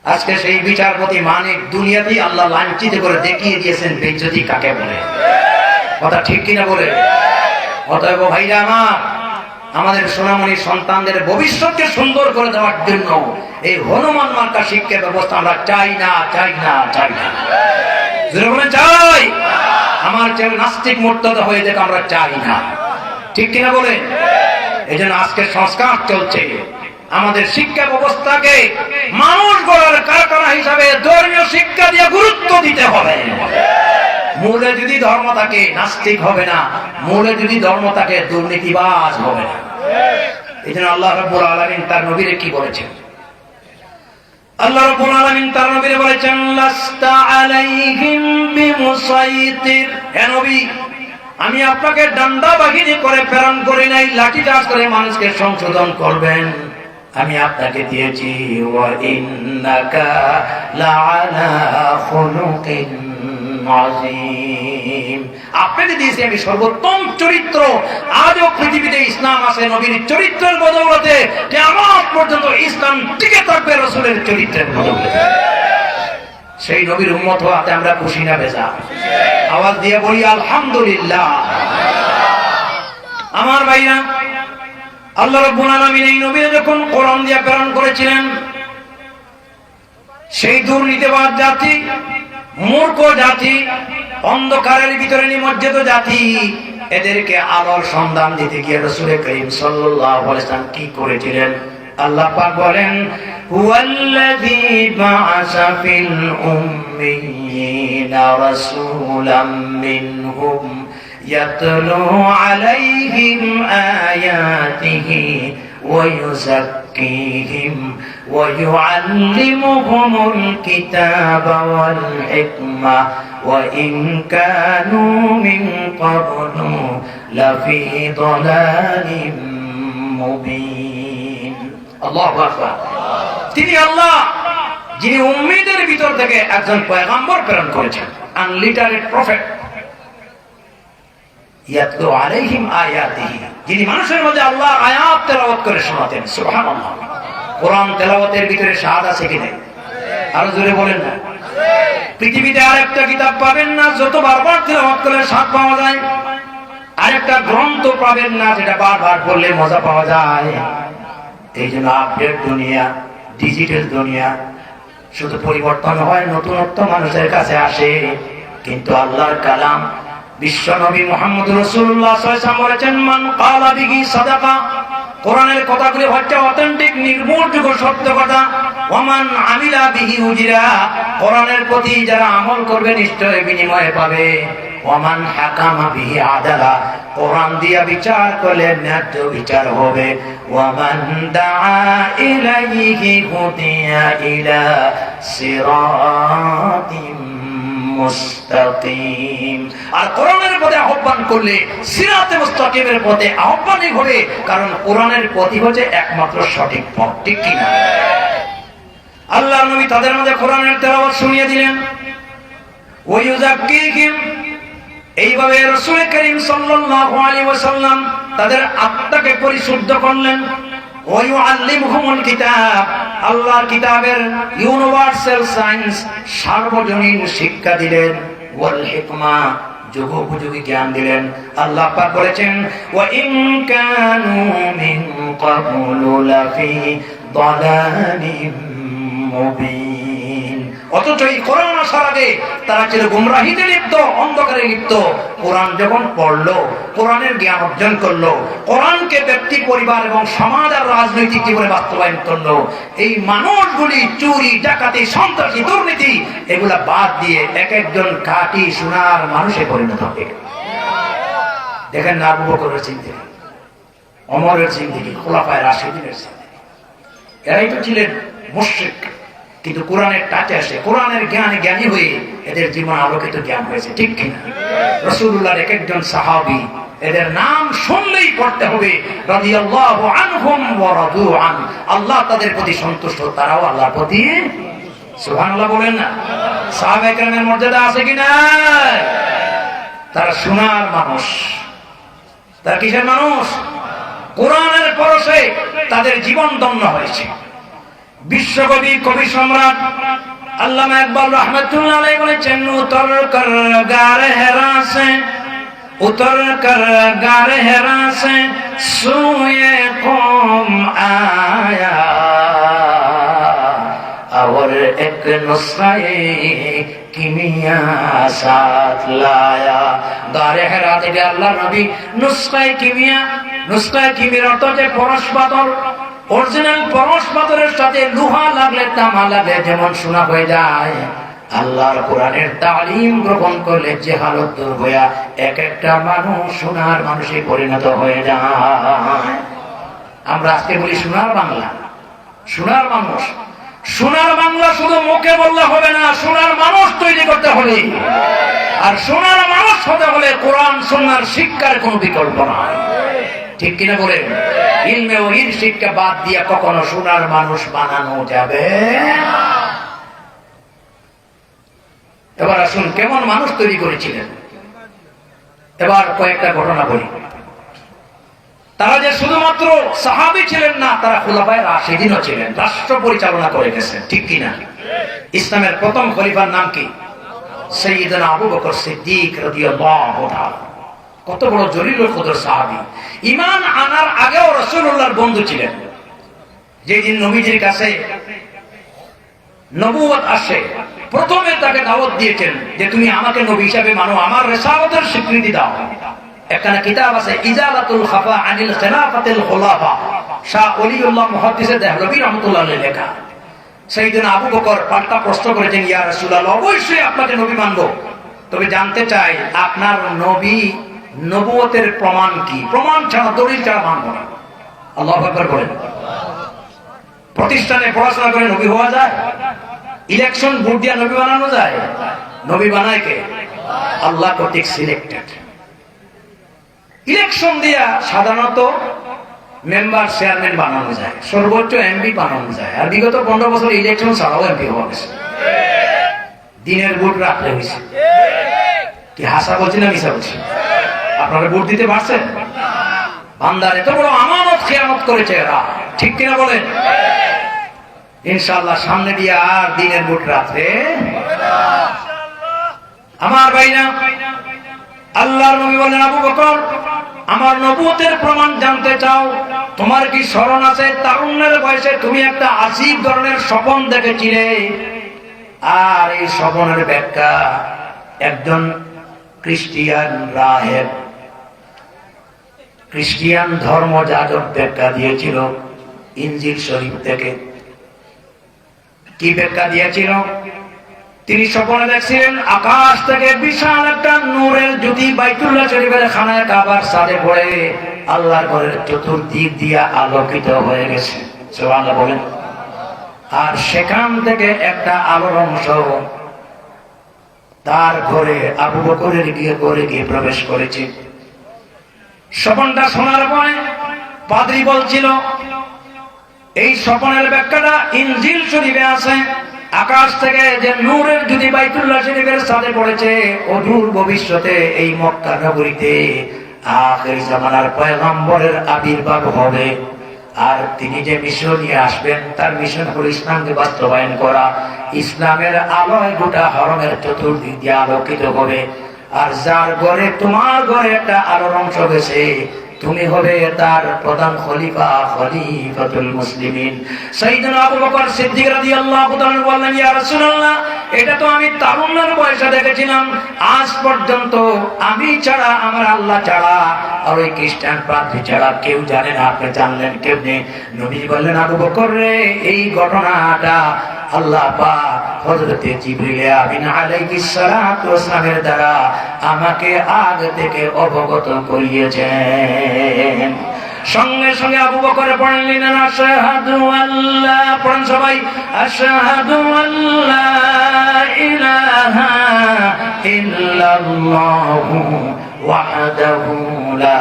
আজকে সেই বিচারপতি মানিক দুনিয়াতেই আল্লাহ লাঞ্ছিত করে দেখিয়ে দিয়েছেন বেইজ্জতি কাকে বলে। কথা ঠিক কিনা বলে? অতএব ভাইরা আমার, আমাদের সোনামণি সন্তানদের ভবিষ্যৎকে সুন্দর করে দেওয়ার জন্য এই হনুমান মার্কা শিক্ষা ব্যবস্থা আমরা চাই না। চাই আমার ছেলে নাস্তিক মুর্তাদা হয়ে যেতে আমরা চাই না। ঠিক কিনা বলে? এই জন্য আজকে সংস্কার চলছে। আমাদের শিক্ষা ব্যবস্থাকে মানুষ গড়ার কারখানা হিসাবে ধর্মীয় শিক্ষা দিয়ে গুরুত্ব দিতে হবে। মূলে যদি ধর্ম থাকে নাস্তিক হবে না, মূলে যদি ধর্ম থাকে দুর্নীতিবাজ হবে না। এই জন্য আল্লাহ রাব্বুল আলামিন তার নবীরে কি বলেছেন? আল্লাহ রাব্বুল আলামিন তার নবীরে বলেছেন, লাস্তা আলাইহিম বিমুসাইতির। হে নবী, আমি আপনাকে ডান্ডা বাহিনী করে প্রেরণ করি নাই, লাঠিচার্জ করে মানুষকে সংশোধন করবেন। আমি আপনাকে দিয়েছি ওয়া ইন্নাকা লাআলা খুলুকিন আযীম। আপনাকে দিয়েছি আমি সর্বোত্তম চরিত্র। আজও পৃথিবীতে ইসলাম আছে নবীর চরিত্রের বদৌলতে, কিয়ামত পর্যন্ত ইসলাম টিকে থাকবে রাসূলের চরিত্রের বদৌলতে। সেই নবীর উম্মত হওয়াতে আমরা খুশি না বেজা? আওয়াজ দিয়ে বলি আলহামদুলিল্লাহ। আমার ভাইরা, আল্লাহ রাব্বুল আলামিন এই নবী যখন কোরআন দিয়ে প্রেরণ করেছিলেন, সেই দুর্নীতিবাজ জাতি, মূর্খ জাতি, অন্ধকারের ভিতরে নিমজ্জিত জাতি, এদেরকে আলোর সন্ধান দিতে গিয়ে রাসূল করিম সাল্লাল্লাহু আলাইহি ওয়াসাল্লাম কি করেছিলেন? আল্লাহ পাক বলেন, হুয়াল্লাযী বা'আসা ফিল উম্মিয়িনা রাসূলাম মিনহুম ইয়াতলু আলাইহিম আয়াতিহি ওয়া ইউযাক্কিহিম ওয়া ইউআল্লিমুহুমুল কিতাবা ওয়াল হিকমা ওয়া ইন কানু মিন ক্বাবলু লাফি দালালিম মুবিন। আল্লাহু আকবার। তিনি আল্লাহ যিনি উম্মীদের ভিতর থেকে একজন পয়গম্বর প্রেরণ করেছেন, আনলিটারেড প্রফেট। ইয়াতলু আলাইহিম আয়াতিহি, যিনি মানুষের মধ্যে আল্লাহর আয়াত তেলাওয়াত করে শোনাতেন। সুবহানাল্লাহ। কোরআন তেলাওয়াতের ভিতরে স্বাদ আছে কি নাই? আরো জোরে বলেন না। পৃথিবীতে আরেকটা কিতাব পাবেন না যত বারবার তেলাওয়াত করলে স্বাদ পাওয়া যায়। আরেকটা গ্রন্থ পাবেন না যেটা বারবার পড়লে মজা পাওয়া যায়। এই জন্য আপডেট দুনিয়া, ডিজিটাল দুনিয়া, শুধু পরিবর্তন হয়, নতুনত্ব মানুষের কাছে আসে, কিন্তু আল্লাহর কালাম বিশ্ব নবী মুহাম্মদ রাসূলুল্লাহ সাল্লাল্লাহু আলাইহি ওয়াসাল্লাম বলেছেন, মান ক্বালা বিহি সাদাকা। কোরআনের কথাগুলি হচ্ছে অথেন্টিক, নির্ভরযোগ্য সত্য কথা। ওয়ামান আমিলা বিহি উজরা, কোরআনের প্রতি যারা আমল করবে নিশ্চয় বিনিময় পাবে। ওয়ামান হাকামা বিহি আদালা, কোরআন দিয়া বিচার করলে ন্যায্য বিচার হবে। ওয়ামান দাআ ইলাইহি হুদিয়া ইলা সিরাতিম মুস্তাকিম। আর কোরআনের পথে আহ্বান করলে সিরাতে মুস্তাকিমের পথে আহ্বানই হবে, কারণ কোরআনের পথই হচ্ছে একমাত্র সঠিক পথ। ঠিক কিনা? আল্লাহর নবী তাদের মধ্যে কোরআনের তেলাওয়াত শুনিয়ে দিলেন। ওয়া ইউযাক্কিহিম, এইভাবে রাসূল করিম সাল্লাল্লাহু আলাইহি ওয়াসাল্লাম তাদের আত্মাকে পরিশুদ্ধ করলেন। ওয়া ইউআল্লিমুহুমুল কিতাব, আল্লাহর কিতাবের ইউনিভার্সাল সায়েন্স, সার্বজনীন শিক্ষা দিলেন। ওয়াল হিকমা, যুগোপযোগী জ্ঞান দিলেন। আল্লাহ পাক বলেছেন, ওয়া ইন কানু মিন ক্বাবলু লাফি দালালিম মুবিন। অথচ এই কোরআন আসার আগে তারা ছিল গুমরাহিতে লিপ্ত, অন্ধকারে লিপ্ত। কোরআন যখন পড়লো, কোরআনের জ্ঞান অর্জন করলো, কোরআনকে ব্যক্তি, পরিবার এবং সমাজ আর রাজনৈতিক জীবনে বাস্তবায়ন করলো, এই মানুষগুলি চুরি, ডাকাতি, সন্ত্রাসী, দুর্নীতি এগুলা বাদ দিয়ে এক একজন খাঁটি সোনার মানুষে পরিণত হবে। দেখেন না, আবু বকরের জিন্দেগি, ওমরের জিন্দেগি, খুলাফায়ে রাশিদিনের জিন্দেগি, এরাই তো ছিলেন মুশরিক, কিন্তু কোরআনের টাচে আসে, কোরআনের জ্ঞানে জ্ঞানী হয়ে এদের জীবন আলোকিত জ্ঞান হয়েছে। ঠিক কিনা? রাসূলুল্লাহর এক একজন সাহাবী, এদের নাম শুনলেই পড়তে হবে রাদিয়াল্লাহু আনহুম ওয়া রাদু আন। আল্লাহ তাদের প্রতি সন্তুষ্ট, তারাও আল্লাহর প্রতি। সুবহানাল্লাহ বলেন না? সাহাবায়ে কেরামের মর্যাদা আছে কিনা? তারা সোনার মানুষ। তারা কিসের মানুষ? কোরআনের পরশে তাদের জীবন ধন্য হয়েছে। বিশ্বকবি, কবি সম্রাট আল্লামা ইকবাল রাহমাতুল্লাহ আলাইহি বলেছেন, উতর কর গার হেরা সে, উতর কর গার হেরা সে সুয়ে কম আয়া और एक नुस्खे किमिया साथ लाया। गारे हेरा থেকে আল্লাহর নবী নুসখে কিমিয়া, নুসখে কিমির অর্থ হচ্ছে পরশ পাথর। অরিজিনাল পরশ পাথরের সাথে লোহা লাগলে তামা লাগে যেমন সোনা হয়ে যায়, আল্লাহর কোরআনের তালিম গ্রহণ করলে যে হালত দূর হইয়া এক একটা মানুষ সোনার মানুষে পরিণত হয়ে যায়। আমরা আজকে বলি সোনার বাংলা, সোনার মানুষ। সোনার বাংলা শুধু মুখে বললে হবে না, সোনার মানুষ তৈরি করতে হবে। আর সোনার মানুষ হতে হলে কোরআন সুন্নাহর শিক্ষার কোনো বিকল্প নাই। ঠিক কিনা বলেন? ইলমে ওহির শিক্ষা বাদ দিয়ে কখনো সোনার মানুষ বানানো যাবে না। এবার আসুন কেমন মানুষ তৈরি করেছিলেন। এবার কয়েকটা ঘটনা বলি। তারা যে শুধুমাত্র সাহাবী ছিলেন না, তারা খুলাফায়ে রাশিদিনও ছিলেন, রাষ্ট্র পরিচালনা করে গেছেন। ঠিক কিনা? ইসলামের প্রথম খলিফার নাম কি? সাইয়্যিদনা আবু বকর সিদ্দিক রাদিয়াল্লাহু তাআলা। কত বড় জলিলুল কদর সাহাবী। ঈমান আনার আগেও রাসূলুল্লাহর বন্ধু ছিলেন। যেদিন নবীজির কাছে নবুয়ত আসে, প্রথমে তাকে দাওয়াত দিয়েছেন যে তুমি আমাকে নবী হিসাবে মানো, আমার রিসালাতের স্বীকৃতি দাও। একটা কিতাব আছে ইজালাতুল খাফা আনিল খিলাফাতিল খুলাফা, শাহ ওলিউল্লাহ মুহাদ্দিস দেহলভী রাহমাতুল্লাহ আলাইহি লেখা। সাইয়েদনা আবু বকর পাল্টা প্রশ্ন করেছেন, ইয়া রাসূলুল্লাহ, অবশ্যই আপনাকে নবী মানব, তবে জানতে চাই আপনার নবী নবুয়তের প্রমাণ কি? প্রমাণ ছাড়া, দলিল ছাড়া মানব না। আল্লাহু আকবার বলেন। প্রতিষ্ঠানে পড়াশোনা করে নবী হওয়া যায়? ইলেকশন ভোট দিয়ে নবী বানানো যায়? নবী বানায় কে? আল্লাহ কর্তৃক সিলেক্টেড। ইলেকশন দিয়া সাধারণত মেম্বার চেয়ারম্যান বানানো যায়, সর্বোচ্চ এমপি বানানো যায়। আর বিগত 15 বছর ইলেকশন ছাড়াও এমপি হওয়া গেছে। দিনের ভোট রাখলে হয়েছে। কি হাসা বলছি না মিশা বলছি? আপনারা ভোট দিতে পারছেন? বান্দার এত বড় আমানত খেয়ানত করেছে এরা। ঠিক কিনা বলেন? ইনশাআল্লাহ সামনে দিয়ে আর দিনের ভোট রাত্রে আমার ভাইরা, আল্লাহর নবী বলেন, আবু বকর, আমার নবুয়তের প্রমাণ জানতে চাও? তোমার কি স্মরণ আছে তারুণ্যের বয়সে তুমি একটা আজীব ধরনের স্বপ্ন দেখেছিলে? আর এই স্বপ্নের ব্যাখ্যা একজন খ্রিস্টিয়ান রাহেব, খ্রিস্টিয়ান ধর্মযাজক ব্যাখ্যা দিয়েছিল ইনজিল শরীফ থেকে। কি ব্যাখ্যা দিয়েছিল? তিনি স্বপ্নে দেখছিলেন আকাশ থেকে বিশাল একটা নূরের জ্যোতি বাইতুল্লাহ শরীফের খানায় কাবার ছাদে পড়ে আল্লাহর ঘরের চতুর্দিক দিয়ে আলোকিত হয়ে গেছে। সুবহানাল্লাহ বলেন। আর সেখান থেকে একটা আলোর অংশ তার ঘরে আবু বকরের ঘরে গিয়ে প্রবেশ করেছে। স্বপ্নটা শোনার পরে পাদ্রী বলছিল, এই স্বপ্নের ব্যাখ্যাটা ইনজিল শরীফে আছে। আকাশ থেকে যে নূরের জ্যোতি বাইতুল্লাহ শরীফের ছাদে পড়েছে, অদূর ভবিষ্যতে এই মক্কা নগরীতে আখির জামানার পয়গম্বরের আবির্ভাব হবে। আর তিনি যে মিশন নিয়ে আসবেন, তার মিশন হলো ইসলামকে বাস্তবায়ন করা। ইসলামের আলোয় গোটা হরমের চতুর্দিক দিয়ে আলোকিত হবে। আর যার ঘরে, তোমার ঘরে একটা আলোর অংশ গেছে, তুমি হবে তার প্রধান খলিফা, খলিফাতুল মুসলিমিন। সাইয়েদনা আবু বকর সিদ্দিক রাদিয়াল্লাহু তাআলা বললেন, ইয়া রাসূলুল্লাহ, এটা তো আমি তারুণ্যের বয়সে দেখেছিলাম। আজ পর্যন্ত আমি ছাড়া, আমার আল্লাহ ছাড়া আর ওই খ্রিস্টান পাদ্রী ছাড়া কেউ জানে না। আপনি জানলেন কেমনে? নবী বললেন, আবু বকর রে, এই ঘটনাটা আল্লাহ পাক হযরত জিবরিল আমিন আলাইহিস সালাতু ওয়াস সালামের দ্বারা আমাকে আগে থেকে অবগত করিয়েছেন। সঙ্গে সঙ্গে আবু বকর পড়লেন, আশহাদু আল্লাহ, পড়েন সবাই, আশহাদু আল্লা ইলাহা ইল্লাল্লাহু ওয়াহদাহু লা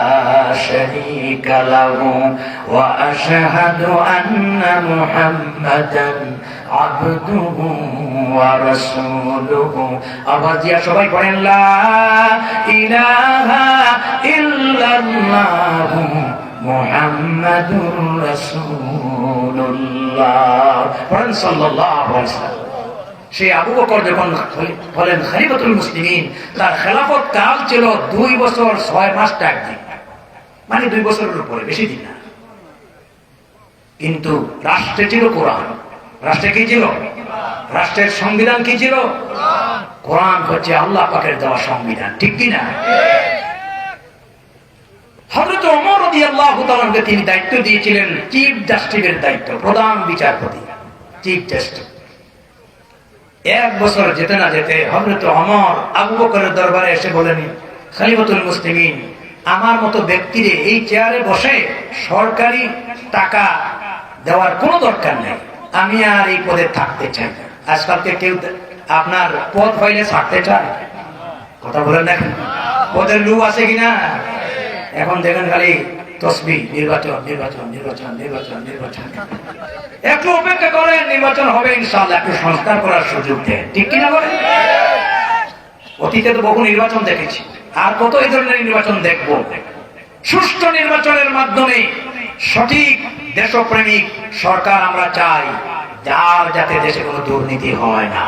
শারীকা লাহু ওয়া আশহাদু আন্না মুহাম্মাদান আবদুহু ওয়া রাসূলুহু। আওয়াজ দিয়া সবাই পড়েন, লা ইলাহা ইল্লাল্লাহু মুহাম্মাদুর রাসূলুল্লাহ। পড়েন সাল্লাল্লাহু আলাইহি ওয়াসাল্লাম। সেই আবু বকর যখন হলেন খলিফাতুল মুসলিমিন, তার খেলাফত কাল ছিল 2 বছর 6 মাস 4 দিন, মানে 2 বছরের উপরে, বেশি দিন না। কিন্তু রাষ্ট্রে ছিল কোরআন। রাষ্ট্রে কি ছিল? রাষ্ট্রের সংবিধান কি ছিল? কোরআন হচ্ছে আল্লাহ পাকের দেওয়া সংবিধান। ঠিক কিনা? হযরত ওমর রাদিয়াল্লাহু তাআলাকে তিনি দায়িত্ব দিয়েছিলেন চিফ জাস্টিসের দায়িত্ব, প্রধান বিচারপতি, চিফ জাস্টিস। এক বছর যেতে না যেতে হযরত ওমর আবু বকরের দরবারে এসে বলেন, খলিফাতুল মুসলিমিন, আমার মতো ব্যক্তিরে এই চেয়ারে বসে সরকারি টাকা দেওয়ার কোনো দরকার নেই, আমি আর এই পদে থাকতে চাই না। আজকালকে কেউ আপনার পদ পাইলে ছাড়তে চায়? কথা বলেন না, পদের লু আছে কিনা? এখন দেখেন খালি তসবিহ, নির্বাচন নির্বাচন নির্বাচন নির্বাচন নির্বাচন। একটু অপেক্ষা করেন, নির্বাচন হবে ইনশাআল্লাহ, একটু সংস্কার করার সুযোগ দেন, ঠিক কিনা বলেন? অতীতে তো বহু নির্বাচন দেখেছি, আর কত এই ধরনের নির্বাচন দেখবো। সুষ্ঠু নির্বাচনের মাধ্যমে সঠিক দেশপ্রেমিক সরকার আমরা চাই, যার যাতে দেশে কোনো দুর্নীতি হয় না,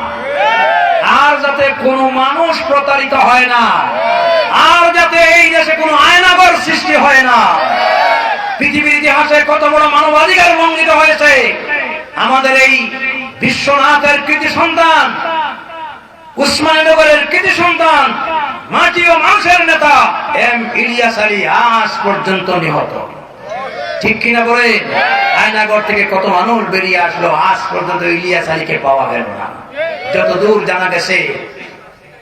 আর যাতে কোনো মানুষ প্রতারিত হয় না, আর যাতে এই দেশে কোনো আয়নাগর সৃষ্টি হয় না। পৃথিবীর ইতিহাসে কত বড় মানবাধিকার লঙ্ঘিত হয়েছে। আমাদের এই বিশ্বনাথের কৃতি সন্তান, উসমানীনগরের কৃতি সন্তান, মাটি ও মানুষের নেতা এম ইলিয়াস আলী আজ পর্যন্ত নিহত, ঠিক কিনা বলে? আয়নাগর থেকে কত মানুষ বেরিয়ে আসলো, আজ পর্যন্ত ইলিয়াস আলীকে পাওয়া গেল না। যতদূর জানা গেছে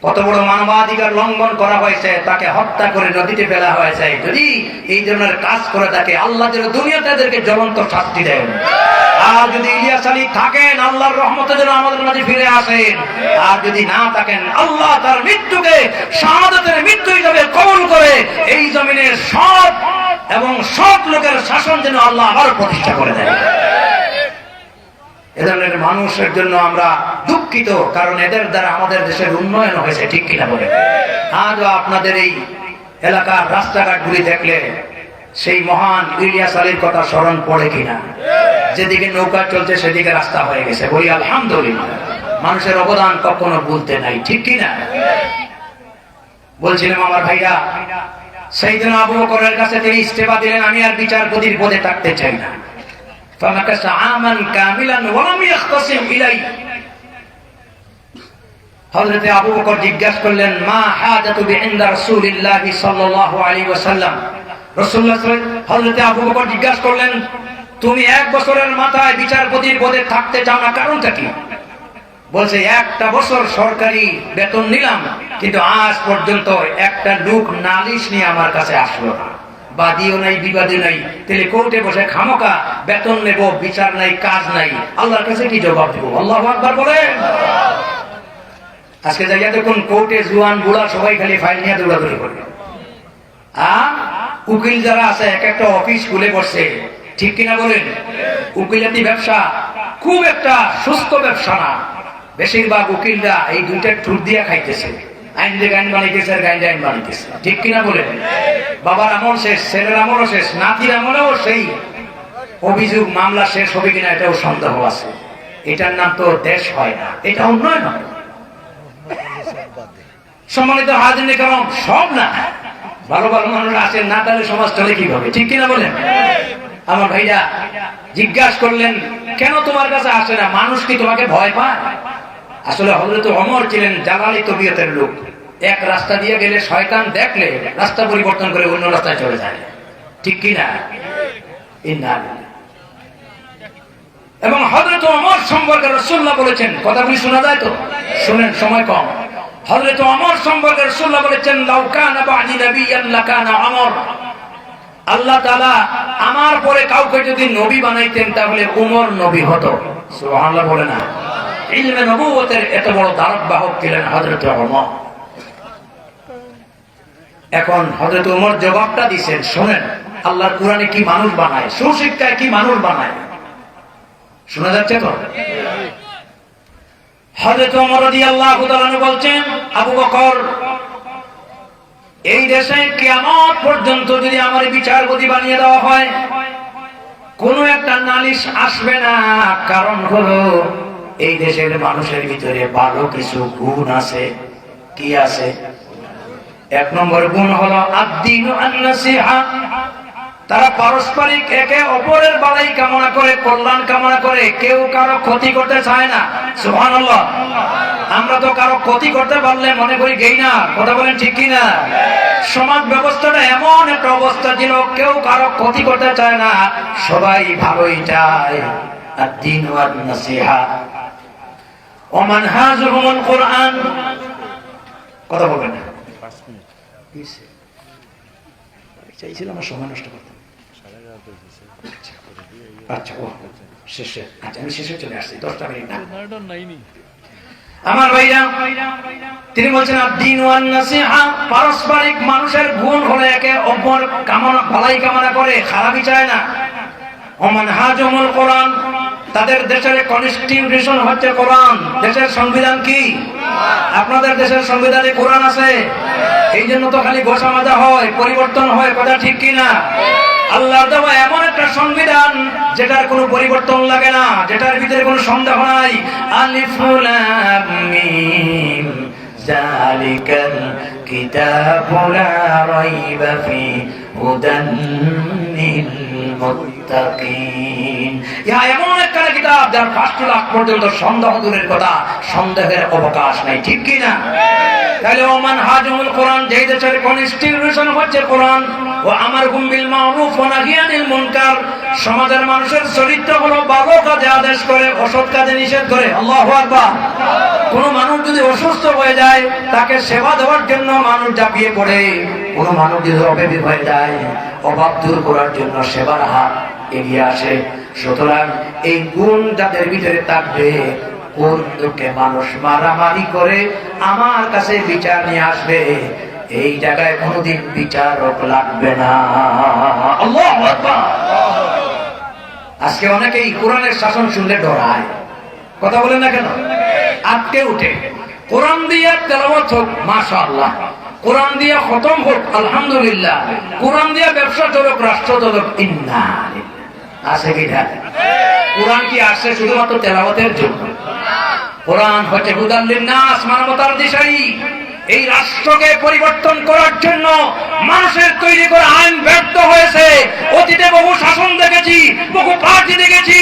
কত বড় মানবাধিকার লঙ্ঘন করা হয়েছে, তাকে হত্যা করে নদীতে ফেলা হয়েছে। যদি এই ধরনের কাজ করে থাকে, আল্লাহ যেন দুনিয়াতে তাদেরকে জ্বলন্ত শাস্তি দেন। আর যদি ইলিয়াস আলী থাকেন, আল্লাহর রহমতে যেন আমাদের মাঝে ফিরে আসেন। আর যদি না থাকেন, আল্লাহ তার মৃত্যুকে শাহাদাতের মৃত্যু হিসাবে কবুল করে এই জমিনের সৎ এবং সৎ লোকের শাসন যেন আল্লাহ আবার প্রতিষ্ঠা করে দেন। এ ধরনের মানুষের জন্য আমরা দুঃখিত, কারণ এদের দ্বারা আমাদের দেশের উন্নয়ন হয়েছে, ঠিক কিনা বলে? আজও আপনাদের এই এলাকার রাস্তাঘাটগুলি দেখলে সেই মহান ইলিয়াস আলীর কথা স্মরণ পড়ে কিনা? যেদিকে নৌকা চলছে সেদিকে রাস্তা হয়ে গেছে, বলি আলহামদুলিল্লাহ। মানুষের অবদান কখনো ভুলতে নাই, ঠিক কিনা? বলছিলাম আমার ভাইরা, সাইয়েদনা আবু বকরের কাছে তিনি ইস্তেফা দিলেন, আমি আর বিচারপতির পদে থাকতে চাই না। فمكث عاما كاملا ولم يختصم إليه। হযরত আবু বকর জিজ্ঞাসা করলেন, মা হাজাতু বিইনদা রাসূলিল্লাহ সাল্লাল্লাহু আলাইহি ওয়াসাল্লাম। রাসূলুল্লাহ হযরত আবু বকর জিজ্ঞাসা করলেন, তুমি এক বছরের মাথায় বিচারপতির পদে থাকতে চাও না, কারণটা কি? বলছে, একটা বছর সরকারি বেতন নিলাম, কিন্তু আজ পর্যন্ত একটা লোক নালিশ নিয়ে আমার কাছে আসলো না, বাদীও নাই বিবাদী নাই। তাহলে কোর্টে বসে খামোকা বেতন নেব, বিচার নাই, কাজ নাই, আল্লাহর কাছে কি জবাব দেব? আল্লাহু আকবার বলেন। আজকে যাইয়া দেখুন কোর্টে জুয়ান বুড়া সবাই খালি ফাইল নিয়ে দৌড়াদৌড়ি করে। উকিল যারা আছে এক একটা অফিস খুলে বসছে, ঠিক কিনা বলেন? উকিলাতি ব্যবসা খুব একটা সুস্থ ব্যবসা না। বেশিরভাগ উকিলরা এই দুইটা ঠুট দিয়া খাইতেছে, আইন দিয়ে গাইন বানাইতেছে আর গাইন আইন বানাইতেছে, ঠিক কিনা বলেন? বাবার আমল শেষ, ছেলের আমলও শেষ, নাতির আমলেও সেই অভিযোগ মামলা শেষ হবে কিনা এটাও সন্দেহ আছে। এটার নাম তো দেশ হয় না, এটা উন্নয়ন হয়। সম্মানিত হাজির কারণ সব না, ভালো ভালো মানুষ আছেন না, তাহলে সমাজ চলে কিভাবে, ঠিক কিনা বলেন? আমার ভাইরা জিজ্ঞাসা করলেন, কেন তোমার কাছে আসে না? মানুষ কি তোমাকে ভয় পায়? আসলে হযরত ওমর ছিলেন জালালি তবিয়তের লোক। এক রাস্তা দিয়ে গেলে শয়তান দেখলে রাস্তা পরিবর্তন করে অন্য রাস্তায় চলে যায়, ঠিক কিনা? এবং হযরত ওমর সম্পর্কে রাসূলুল্লাহ বলেছেন, কথাগুলি শোনা যায় তো? শুনেন, সময় কম। হযরত ওমর সম্পর্কে রাসূলুল্লাহ বলেছেন, লাউ কানা বা'দি নাবিয়্যান লাকানা ওমর। আল্লাহ তাআলা আমার পরে কাউকে যদি নবী বানাইতেন তাহলে ওমর নবী হতো। সুবহানাল্লাহ বলে না? ইলমে নবুয়তের এত বড় ধারক ছিলেন হযরত ওমর। এখন হযরত ওমর জবাবটা দিবেন, শুনেন আল্লাহর কোরআনে কি মানুষ বানায়, সুশিক্ষায় কি মানুষ বানায়। শোনা যাচ্ছে তো? হযরত ওমর রাদিয়াল্লাহু তাআলা বলছেন, আবু বকর, এই দেশে কিয়ামত পর্যন্ত যদি আমার বিচারপতি বানিয়ে দেওয়া হয়, কোন একটা নালিশ আসবে না। কারণ হলো এই দেশের মানুষের ভিতরে ভালো কিছু গুণ আছে। কি আছে? এক নম্বর গুণ হলো আদ-দীনু আন-নাসিহা। তারা পারস্পরিক একে অপরের ভালাই কামনা করে, কল্যাণ কামনা করে, কেউ কারো ক্ষতি করতে চায় না। সুবহানাল্লাহ। আমরা তো কারো ক্ষতি করতে পারলে মনে করি গেই না, কথা বলেন ঠিক কিনা? সমাজ ব্যবস্থাটা এমন একটা অবস্থা ছিল, কেউ কারো ক্ষতি করতে চায় না, সবাই ভালোই চায়। আদ-দীনু আন-নাসিহা। ওমানহাজুহুমুল কুরআন। কথা বলবেন না, চাইছিলাম আমার সময় নষ্ট করতে। আচ্ছা ও শেষে, আচ্ছা আমি শেষে চলে আসছি, 10টা মিনিট না। আমার ভাইরা, তিনি বলছেন আদ-দীন ওয়ান নাসিহা, পারস্পরিক মানুষের গুণ হলো একে অপর কামনা, ভালাই কামনা করে, খারাপই চায় না। ওমানহাজুহুমুল কুরআন, তাদের দেশের কনস্টিটিউশন হচ্ছে কোরআন। দেশের সংবিধান কি? আপনাদের দেশের সংবিধানে কোরআন আছে, এই জন্য তো খালি গোসা মাজা হয়, পরিবর্তন হয়, কথা ঠিক কিনা? আল্লাহর দেওয়া এমন একটা সংবিধান যেটার কোনো পরিবর্তন লাগে না, যেটার ভিতরে কোনো সন্দেহ নাই। আলিফ লাম মিম যালিকাল কিতাবু লা রাইবা ফি হুদান লিল মুত্তাকিন। ইহা এমন একটা কিতাব যার ফার্স্ট লাখ পর্যন্ত সন্দেহ দূরের কথা, সন্দেহের অবকাশ নাই, ঠিক কি না? তাহলে ওমানহাজুহুমুল কুরআন, যেই দেশের কনস্টিটিউশন হচ্ছে কোরআন, ও আমারুহুম বিল মারুফ ওয়া নাহি আনিল মুনকার, সমাজের মানুষের চরিত্র হলো ভালো কাজে আদেশ করে, অসৎ কাজে নিষেধ করে। আল্লাহু আকবার। কোন মানুষ যদি অসুস্থ হয়ে যায়, তাকে সেবা দেওয়ার জন্য মানুষ ঝাঁপিয়ে পড়ে। কোন মানুষ যদি অভাবী হয়ে যায়, অভাব দূর করার জন্য সেবার হাত এগিয়ে আসে। সুতরাং এই গুণ যাদের ভিতরে থাকবে, কোন লোকে মানুষ মারামারি করে আমার কাছে বিচার নিয়ে আসবে, এই জায়গায় কোনদিন বিচারক লাগবে না। আল্লাহু আকবার। আজকে অনেকেই কোরআনের শাসন শুনলে ডরায়, কথা বলেন না কেন? আটকে উঠে। কোরআন দিয়ে তেলাওয়াত হোক, মাশাআল্লাহ, কোরআন দিয়ে খতম হোক, আলহামদুলিল্লাহ, কোরআন দিয়ে ব্যবসা চলুক, রাষ্ট্র চলুক, ইন্না আছে কি না? কোরআন কি আসছে শুধুমাত্র তেলাওয়াতের জন্য? কোরআন হচ্ছে হুদাল লিন-নাস, মানবতার দিশারি। এই রাষ্ট্রকে পরিবর্তন করার জন্য মানুষের তৈরি করা আইন ব্যর্থ হয়েছে। অতীতে বহু শাসন দেখেছি, বহু পার্টি দেখেছি,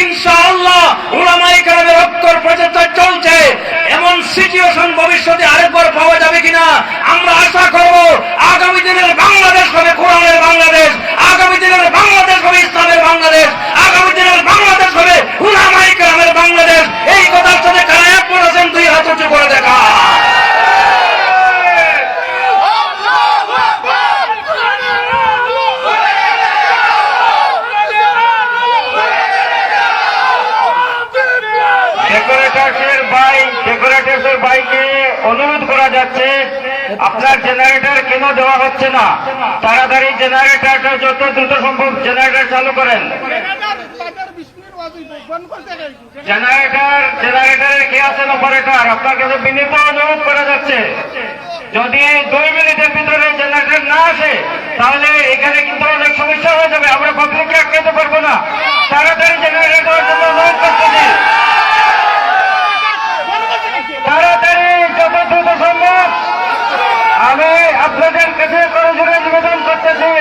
ইনশাআল্লাহ উলামায়ে কেরামের অক্ষর প্রচেষ্টা চলছে। এমন সিচুয়েশন ভবিষ্যতে আরেকবার পাওয়া যাবে কিনা আমরা আশা করব। আগামী দিনের বাংলাদেশ হবে কোরআনের বাংলাদেশ, আগামী দিনের বাংলাদেশ হবে ইসলামের বাংলাদেশ, আগামী দিনের বাংলাদেশ হবে উলামায়ে কেরামের বাংলাদেশ। এই কথার সাথে কারা একমত আছেন? দুই হাত উঁচু করে দেখা। ডেকোরেটরের ভাইকে অনুরোধ করা যাচ্ছে, আপনার জেনারেটর কেন দেওয়া হচ্ছে না? তাড়াতাড়ি জেনারেটরটা যত দ্রুত সম্ভব জেনারেটর চালু করেন। জেনারেটরের কে আছেন অপারেটর? আপনার কাছে বিনীত অনুরোধ করা যাচ্ছে, যদি 2 মিনিটের ভিতরে জেনারেটর না আসে তাহলে এখানে কিন্তু অনেক সমস্যা হয়ে যাবে, আমরা পাবলিককে আটকাতে পারবো না। তাড়াতাড়ি জেনারেটর দেওয়ার জন্য অনুরোধ করতেছি, তাড়াতাড়ি যত দ্রুত সম্ভব। আমি আপনাদের কাছে করজোড়ে নিবেদন করতেছি,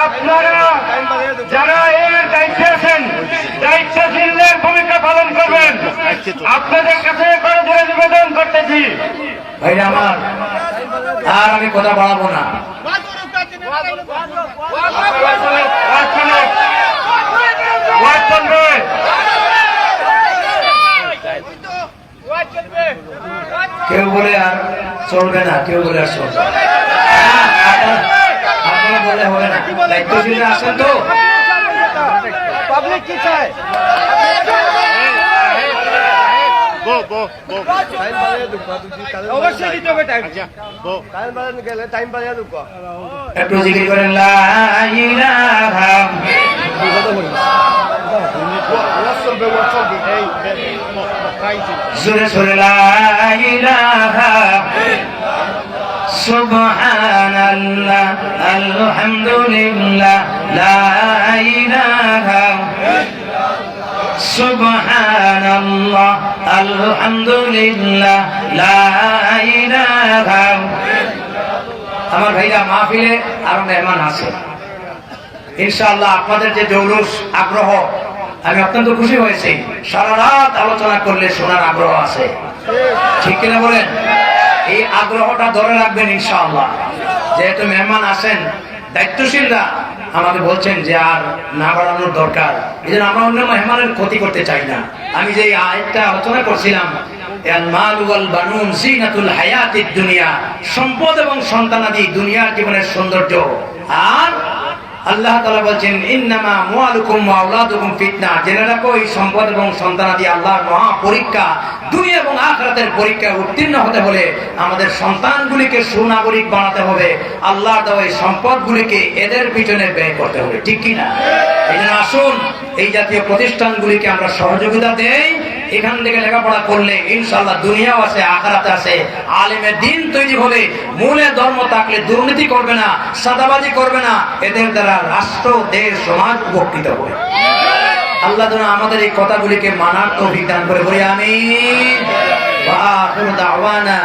আপনারা যারা এর দায়িত্বে আছেন, দায়িত্বশীলদের ভূমিকা পালন করবেন। আপনাদের কাছে করজোড়ে নিবেদন করতেছি। ভাইরা আমার, আর আমি কথা বাড়াবো না। কেউ বলে আর চলবে না, কেউ বলে আর চলবে না, আপনারা বলে হবে না। দায়িত্বশীলরা আসেন তো, পাবলিক কি চায়? একটু জিকির করেন, লা ইলাহা জোরে জোরে, লা ইলাহা সুবহানাল্লাহ আলহামদুলিল্লাহ, লা ইলাহা সুবহানাল্লাহ আলহামদুলিল্লাহ, লা ইলাহা। আমার ভাইরা, মাহফিলে আরো মেহমান আছে ইনশাআল্লাহ। আপনাদের যে জৌলুস, আগ্রহ, আমি অত্যন্ত খুশি হয়েছি। সারা রাত আলোচনা করলে শোনার আগ্রহ আছে, ঠিক কিনা বলেন? এই আগ্রহটা ধরে রাখবেন ইনশাআল্লাহ। যেহেতু মেহমান আছেন, দায়িত্বশীলরা আমাকে বলছেন যে আর না বাড়ানোর দরকার, এই জন্য আমরা অন্য মেহমানের ক্ষতি করতে চাই না। আমি যে আয়াতটা আলোচনা করছিলাম, আল মাল ওয়াল বানুন জিনাতুল হায়াতিদ দুনিয়া, সম্পদ এবং সন্তানাদি দুনিয়ার জীবনের সৌন্দর্য। আর আল্লাহ তাআলা বলেন ইন্নামা আমওয়ালুকুম ওয়া আওলাদুকুম ফিতনা, জেনে রাখো এই সম্পদ এবং সন্তানাদি আল্লাহর মহা পরীক্ষা। দুনিয়া এবং আখিরাতের পরীক্ষায় উত্তীর্ণ হতে হলে আমাদের সন্তানগুলিকে সুনাগরিক বানাতে হবে। আল্লাহর দেওয়া এই সম্পদগুলিকে এদের পিছনে ব্যয় করতে হবে, ঠিক কি না? এই জন্য আসুন এই জাতীয় প্রতিষ্ঠানগুলিকে আমরা সহযোগিতা দেই। এখান থেকে লেখাপড়া করলে ইনশাআল্লাহ দুনিয়াও আছে, আখিরাতে আছে। আলেমের দিন তৈরি হবে, মূলে ধর্ম থাকলে দুর্নীতি করবে না, সাদাবাজি করবে না, এদের দ্বারা রাষ্ট্র, দেশ, সমাজ উপকৃত হবে। আল্লাহ যেন আমাদের এই কথাগুলিকে মানার তৌফিক দান করে, বলি আমিন। ওয়া আখিরু দাওয়ানা।